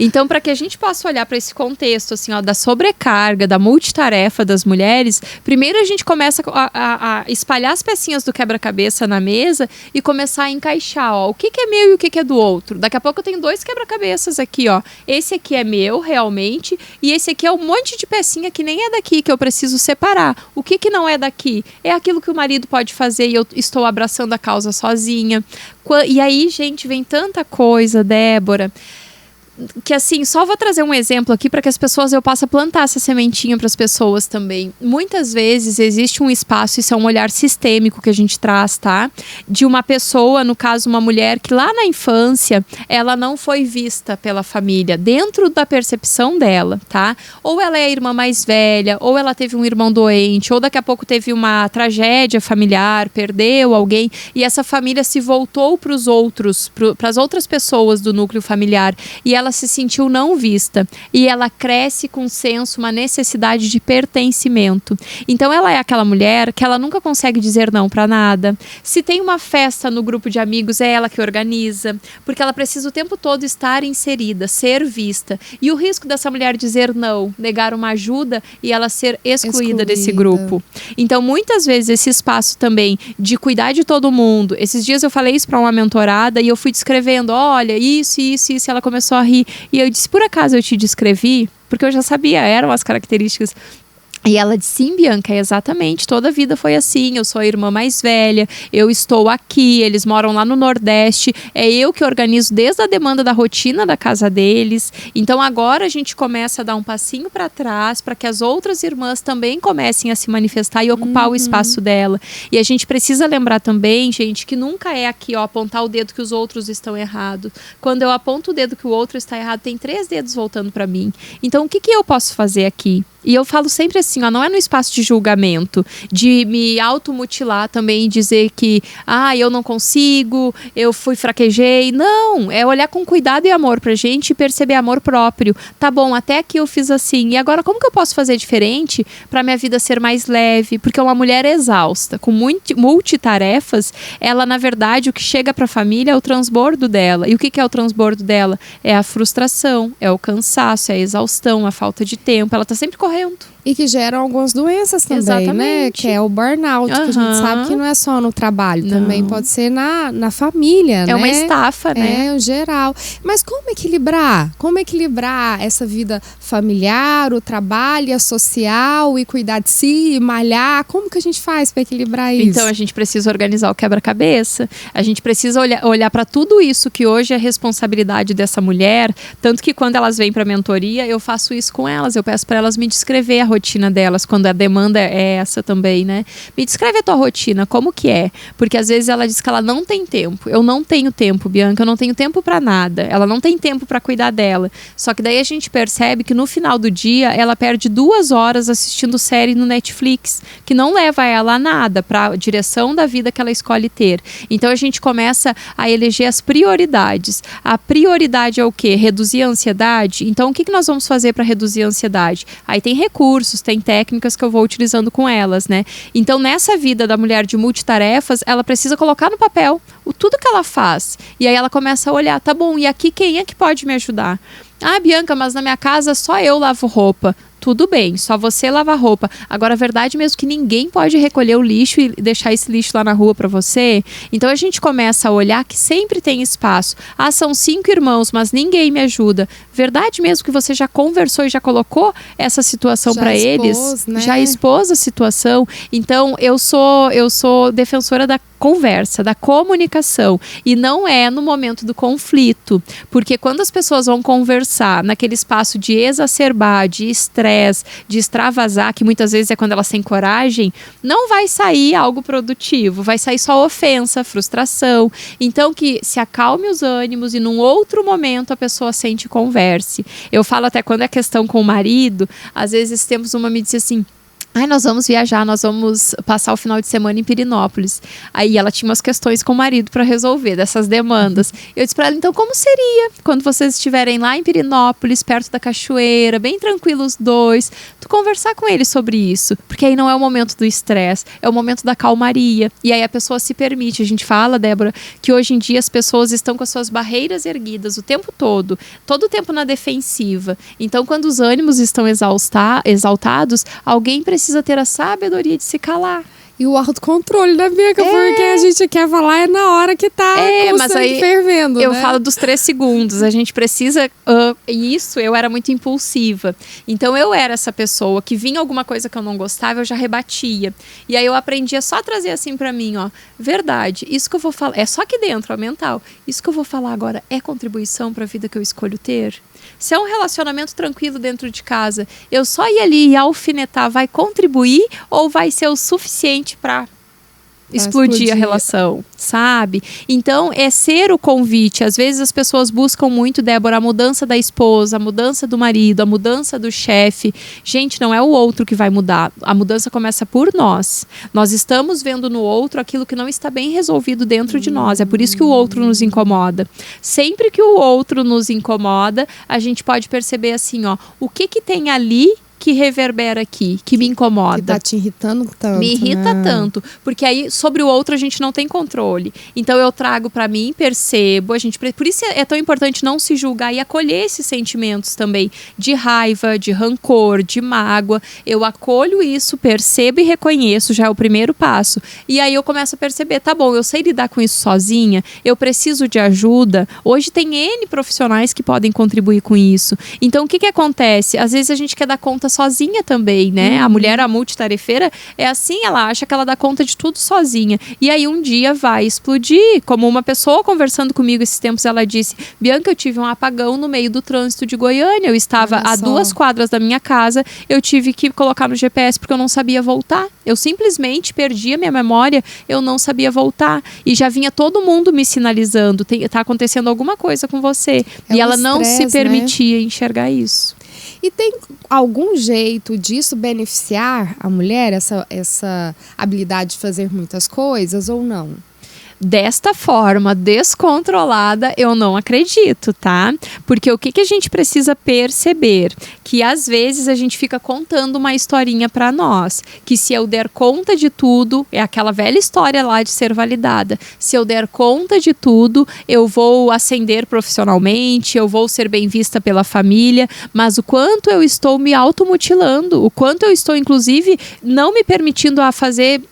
B: Então, para que a gente possa olhar para esse contexto, assim, ó, da sobrecarga, da multitarefa das mulheres, primeiro a gente começa a espalhar as pecinhas do quebra-cabeça na mesa e começar a encaixar, ó, o que é meu e o que é do outro. Daqui a pouco eu tenho 2 quebra-cabeças aqui, ó. Esse aqui aqui é meu realmente e esse aqui é um monte de pecinha que nem é daqui, que eu preciso separar. O que não é daqui? É aquilo que o marido pode fazer e eu estou abraçando a causa sozinha. E aí, gente, vem tanta coisa, Débora, que assim, só vou trazer um exemplo aqui para que as pessoas, eu possa plantar essa sementinha para as pessoas também. Muitas vezes existe um espaço, isso é um olhar sistêmico que a gente traz, tá? De uma pessoa, no caso uma mulher, que lá na infância, ela não foi vista pela família, dentro da percepção dela, tá? Ou ela é a irmã mais velha, ou ela teve um irmão doente, ou daqui a pouco teve uma tragédia familiar, perdeu alguém, e essa família se voltou para os outros, para as outras pessoas do núcleo familiar, e ela se sentiu não vista e ela cresce com um senso, uma necessidade de pertencimento. Então ela é aquela mulher que ela nunca consegue dizer não para nada. Se tem uma festa no grupo de amigos, é ela que organiza, porque ela precisa o tempo todo estar inserida, ser vista. E o risco dessa mulher dizer não, negar uma ajuda e ela ser excluída desse grupo. Então muitas vezes esse espaço também de cuidar de todo mundo. Esses dias eu falei isso para uma mentorada e eu fui descrevendo, olha, isso, e ela começou a rir. E eu disse, por acaso eu te descrevi? Porque eu já sabia, eram as características. E ela disse, sim, Bianca, exatamente, toda a vida foi assim, eu sou a irmã mais velha, eu estou aqui, eles moram lá no Nordeste, é eu que organizo desde a demanda da rotina da casa deles, então agora a gente começa a dar um passinho para trás, para que as outras irmãs também comecem a se manifestar e ocupar o espaço dela. E a gente precisa lembrar também, gente, que nunca é aqui, ó, apontar o dedo que os outros estão errados. Quando eu aponto o dedo que o outro está errado, tem 3 dedos voltando para mim. Então o que eu posso fazer aqui? E eu falo sempre assim, ó, não é no espaço de julgamento, de me automutilar também e dizer que, eu não consigo, eu fraquejei. Não, é olhar com cuidado e amor pra gente e perceber amor próprio. Tá bom, até aqui eu fiz assim, e agora como que eu posso fazer diferente pra minha vida ser mais leve? Porque uma mulher exausta, com multitarefas, ela, na verdade, o que chega pra família é o transbordo dela. E o que é o transbordo dela? É a frustração, é o cansaço, é a exaustão, a falta de tempo. Ela tá sempre correndo.
A: E que geram algumas doenças também,
B: exatamente,
A: né? Que é o burnout, que a gente sabe que não é só no trabalho, também pode ser na família, né?
B: É uma estafa, né?
A: É, o geral. Mas como equilibrar? Como equilibrar essa vida familiar, o trabalho, a social, e cuidar de si, e malhar? Como que a gente faz para equilibrar isso?
B: Então, a gente precisa organizar o quebra-cabeça. A gente precisa olhar para tudo isso que hoje é responsabilidade dessa mulher. Tanto que quando elas vêm para a mentoria, eu faço isso com elas. Eu peço para elas me descrever a rotina delas, quando a demanda é essa também, né? Me descreve a tua rotina, como que é? Porque às vezes ela diz que ela não tem tempo. Eu não tenho tempo, Bianca, eu não tenho tempo para nada. Ela não tem tempo para cuidar dela. Só que daí a gente percebe que no final do dia ela perde 2 horas assistindo série no Netflix, que não leva ela a nada, para a direção da vida que ela escolhe ter. Então a gente começa a eleger as prioridades. A prioridade é o quê? Reduzir a ansiedade? Então o que nós vamos fazer para reduzir a ansiedade? Aí tem recursos, tem técnicas que eu vou utilizando com elas, né? Então, nessa vida da mulher de multitarefas, ela precisa colocar no papel tudo que ela faz. E aí ela começa a olhar, tá bom, e aqui quem é que pode me ajudar? Bianca, mas na minha casa só eu lavo roupa. Tudo bem, só você lava roupa. Agora, a verdade mesmo que ninguém pode recolher o lixo e deixar esse lixo lá na rua para você. Então, a gente começa a olhar que sempre tem espaço. São 5 irmãos, mas ninguém me ajuda. Verdade mesmo que você já conversou e já colocou essa situação para eles?
A: Né?
B: Já expôs a situação. Então, eu sou defensora da conversa, da comunicação, e não é no momento do conflito, porque quando as pessoas vão conversar naquele espaço de exacerbar, de estresse, de extravasar, que muitas vezes é quando elas têm coragem, não vai sair algo produtivo, vai sair só ofensa, frustração. Então que se acalme os ânimos e num outro momento a pessoa sente e converse. Eu falo até quando é questão com o marido, às vezes temos uma me diz assim: nós vamos viajar, nós vamos passar o final de semana em Pirenópolis. Aí ela tinha umas questões com o marido para resolver, dessas demandas. Eu disse para ela, então como seria quando vocês estiverem lá em Pirenópolis, perto da cachoeira, bem tranquilos os dois, tu conversar com ele sobre isso? Porque aí não é o momento do estresse, é o momento da calmaria. E aí a pessoa se permite. A gente fala, Débora, que hoje em dia as pessoas estão com as suas barreiras erguidas o tempo todo o tempo na defensiva. Então quando os ânimos estão exaltados, alguém precisa ter a sabedoria de se calar.
A: E o autocontrole, né, Bianca? Porque a gente quer falar na hora que tá com o sangue fervendo,
B: eu
A: né?
B: falo dos 3 segundos. A gente precisa... isso, eu era muito impulsiva. Então, eu era essa pessoa que vinha alguma coisa que eu não gostava, eu já rebatia. E aí, eu aprendia só a trazer assim pra mim, ó. Verdade, isso que eu vou falar... É só aqui dentro, ó, mental. Isso que eu vou falar agora é contribuição pra vida que eu escolho ter? Se é um relacionamento tranquilo dentro de casa, eu só ir ali e alfinetar, vai contribuir ou vai ser o suficiente para explodir a relação, sabe? Então, é ser o convite. Às vezes as pessoas buscam muito, Débora, a mudança da esposa, a mudança do marido, a mudança do chefe. Gente, não é o outro que vai mudar. A mudança começa por nós. Nós estamos vendo no outro aquilo que não está bem resolvido dentro de nós. É por isso que o outro nos incomoda. Sempre que o outro nos incomoda, a gente pode perceber assim, ó, o que tem ali que reverbera aqui, que me incomoda.
A: Que tá te irritando tanto,
B: me irrita
A: né?
B: tanto, porque aí sobre o outro a gente não tem controle. Então eu trago pra mim, percebo, por isso é tão importante não se julgar e acolher esses sentimentos também, de raiva, de rancor, de mágoa. Eu acolho isso, percebo e reconheço, já é o primeiro passo. E aí eu começo a perceber, tá bom, eu sei lidar com isso sozinha, eu preciso de ajuda. Hoje tem N profissionais que podem contribuir com isso. Então o que acontece? Às vezes a gente quer dar conta sozinha também, né? A mulher, a multitarefeira, é assim, ela acha que ela dá conta de tudo sozinha. E aí um dia vai explodir. Como uma pessoa conversando comigo esses tempos, ela disse, Bianca, eu tive um apagão no meio do trânsito de Goiânia. Eu estava a 2 quadras da minha casa, eu tive que colocar no GPS porque eu não sabia voltar. Eu simplesmente perdi a minha memória, eu não sabia voltar. E já vinha todo mundo me sinalizando, tá acontecendo alguma coisa com você. E ela não se permitia enxergar isso.
A: E tem algum jeito disso beneficiar a mulher, essa habilidade de fazer muitas coisas ou não?
B: Desta forma descontrolada, eu não acredito, tá? Porque o que a gente precisa perceber? Que às vezes a gente fica contando uma historinha pra nós. Que se eu der conta de tudo, é aquela velha história lá de ser validada. Se eu der conta de tudo, eu vou ascender profissionalmente, eu vou ser bem vista pela família. Mas o quanto eu estou me automutilando, o quanto eu estou, inclusive, não me permitindo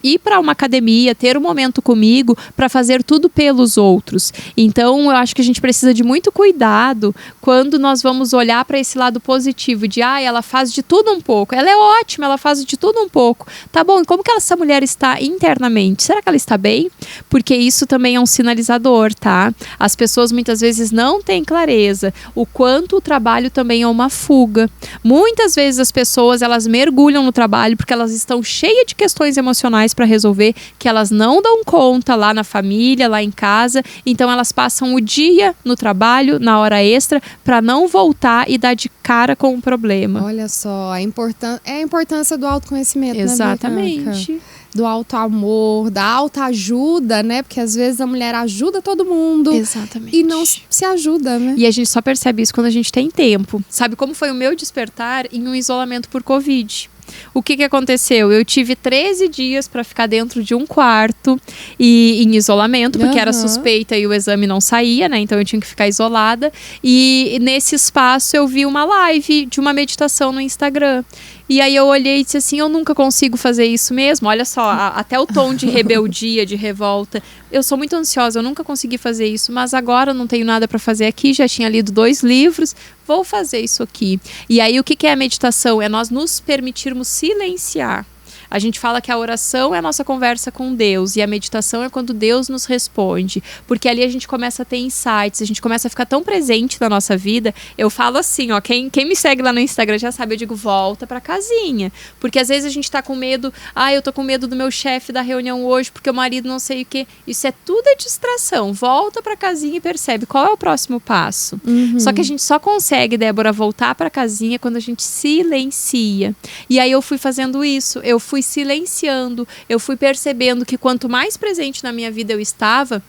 B: ir para uma academia, ter um momento comigo, para fazer tudo pelos outros. Então, eu acho que a gente precisa de muito cuidado quando nós vamos olhar para esse lado positivo de, ela faz de tudo um pouco. Ela é ótima, ela faz de tudo um pouco. Tá bom, e como que essa mulher está internamente? Será que ela está bem? Porque isso também é um sinalizador, tá? As pessoas muitas vezes não têm clareza o quanto o trabalho também é uma fuga. Muitas vezes as pessoas, elas mergulham no trabalho porque elas estão cheias de questões emocionais para resolver, que elas não dão conta lá na família, lá em casa. Então elas passam o dia no trabalho, na hora extra, para não voltar e dar de cara com o problema.
A: Olha só, a importância do autoconhecimento,
B: exatamente,
A: né, do autoamor, da autoajuda, né? Porque às vezes a mulher ajuda todo mundo.
B: Exatamente.
A: E não se ajuda, né?
B: E a gente só percebe isso quando a gente tem tempo. Sabe como foi o meu despertar em um isolamento por Covid? O que aconteceu? Eu tive 13 dias para ficar dentro de um quarto e em isolamento, porque era suspeita e o exame não saía, né? Então eu tinha que ficar isolada. E nesse espaço eu vi uma live de uma meditação no Instagram. E aí eu olhei e disse assim, eu nunca consigo fazer isso mesmo. Olha só, até o tom de rebeldia, de revolta. Eu sou muito ansiosa, eu nunca consegui fazer isso, mas agora eu não tenho nada para fazer aqui, já tinha lido 2 livros, vou fazer isso aqui. E aí o que é a meditação? É nós nos permitirmos silenciar. A gente fala que a oração é a nossa conversa com Deus e a meditação é quando Deus nos responde, porque ali a gente começa a ter insights, a gente começa a ficar tão presente na nossa vida. Eu falo assim, ó, quem me segue lá no Instagram já sabe, eu digo, volta pra casinha, porque às vezes a gente tá com medo, eu tô com medo do meu chefe da reunião hoje, porque o marido não sei o quê. Isso é tudo distração. Volta pra casinha e percebe qual é o próximo passo. Só que a gente só consegue, Débora, voltar pra casinha quando a gente silencia. E aí eu fui fazendo isso, eu fui silenciando, eu fui percebendo que quanto mais presente na minha vida eu estava,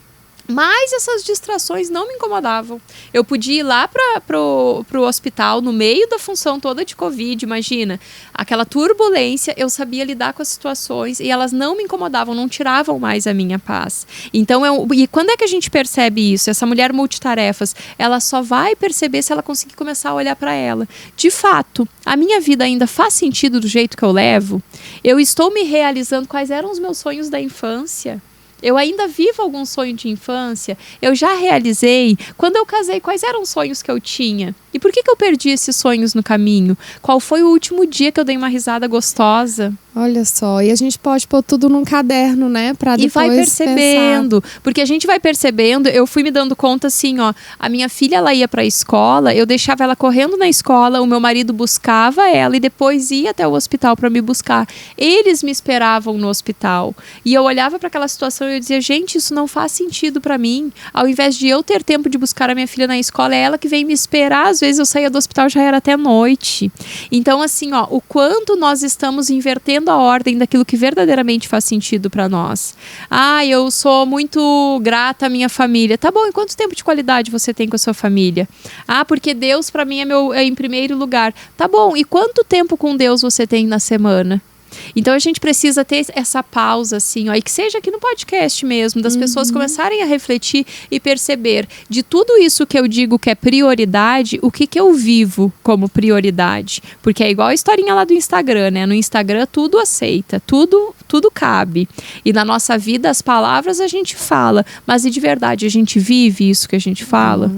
B: Mas essas distrações não me incomodavam. Eu podia ir lá pro hospital, no meio da função toda de Covid, imagina. Aquela turbulência, eu sabia lidar com as situações e elas não me incomodavam, não tiravam mais a minha paz. Então, e quando é que a gente percebe isso? Essa mulher multitarefas, ela só vai perceber se ela conseguir começar a olhar para ela. De fato, a minha vida ainda faz sentido do jeito que eu levo? Eu estou me realizando quais eram os meus sonhos da infância? Eu ainda vivo algum sonho de infância? Eu já realizei? Quando eu casei, quais eram os sonhos que eu tinha? E por que eu perdi esses sonhos no caminho? Qual foi o último dia que eu dei uma risada gostosa?
A: Olha só, e a gente pode pôr tudo num caderno, né? Pra depois
B: vai percebendo,
A: pensar.
B: Porque a gente vai percebendo, eu fui me dando conta assim, ó, a minha filha, ela ia pra escola, eu deixava ela correndo na escola, o meu marido buscava ela e depois ia até o hospital pra me buscar. Eles me esperavam no hospital. E eu olhava pra aquela situação e eu dizia, gente, isso não faz sentido pra mim. Ao invés de eu ter tempo de buscar a minha filha na escola, é ela que vem me esperar. Às vezes eu saía do hospital, já era até noite. Então, assim, ó, o quanto nós estamos invertendo a ordem daquilo que verdadeiramente faz sentido para nós. Eu sou muito grata à minha família. Tá bom, e quanto tempo de qualidade você tem com a sua família? Porque Deus para mim é em primeiro lugar. Tá bom, e quanto tempo com Deus você tem na semana? Então a gente precisa ter essa pausa assim, ó, e que seja aqui no podcast mesmo, das pessoas começarem a refletir e perceber de tudo isso que eu digo que é prioridade, o que eu vivo como prioridade. Porque é igual a historinha lá do Instagram, né? No Instagram tudo aceita, tudo cabe. E na nossa vida as palavras a gente fala, mas e de verdade a gente vive isso que a gente fala?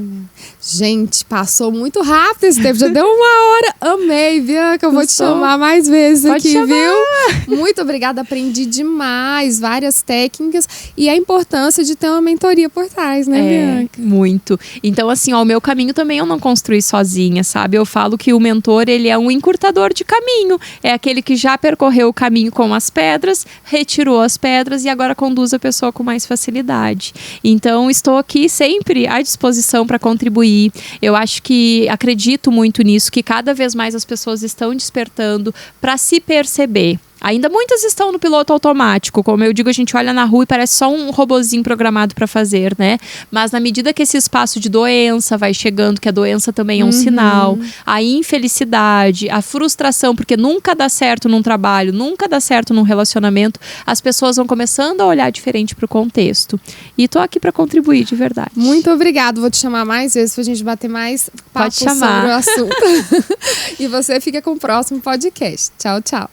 A: Gente, passou muito rápido esse tempo, já deu 1 hora. Amei, Bianca, eu vou te chamar mais vezes aqui, viu? Muito obrigada, aprendi demais, várias técnicas e a importância de ter uma mentoria por trás, né, Bianca?
B: Muito. Então, assim, ó, o meu caminho também eu não construí sozinha, sabe? Eu falo que o mentor, ele é um encurtador de caminho. É aquele que já percorreu o caminho com as pedras, retirou as pedras e agora conduz a pessoa com mais facilidade. Então, estou aqui sempre à disposição para contribuir. Eu acho que acredito muito nisso, que cada vez mais as pessoas estão despertando para se perceber. Ainda muitas estão no piloto automático, como eu digo, a gente olha na rua e parece só um robozinho programado para fazer, né? Mas na medida que esse espaço de doença vai chegando, que a doença também é um sinal, a infelicidade, a frustração, porque nunca dá certo num trabalho, nunca dá certo num relacionamento, as pessoas vão começando a olhar diferente pro contexto. E tô aqui para contribuir, de verdade.
A: Muito obrigada, vou te chamar mais vezes pra gente bater mais papo sobre o assunto. E você fica com o próximo podcast. Tchau, tchau.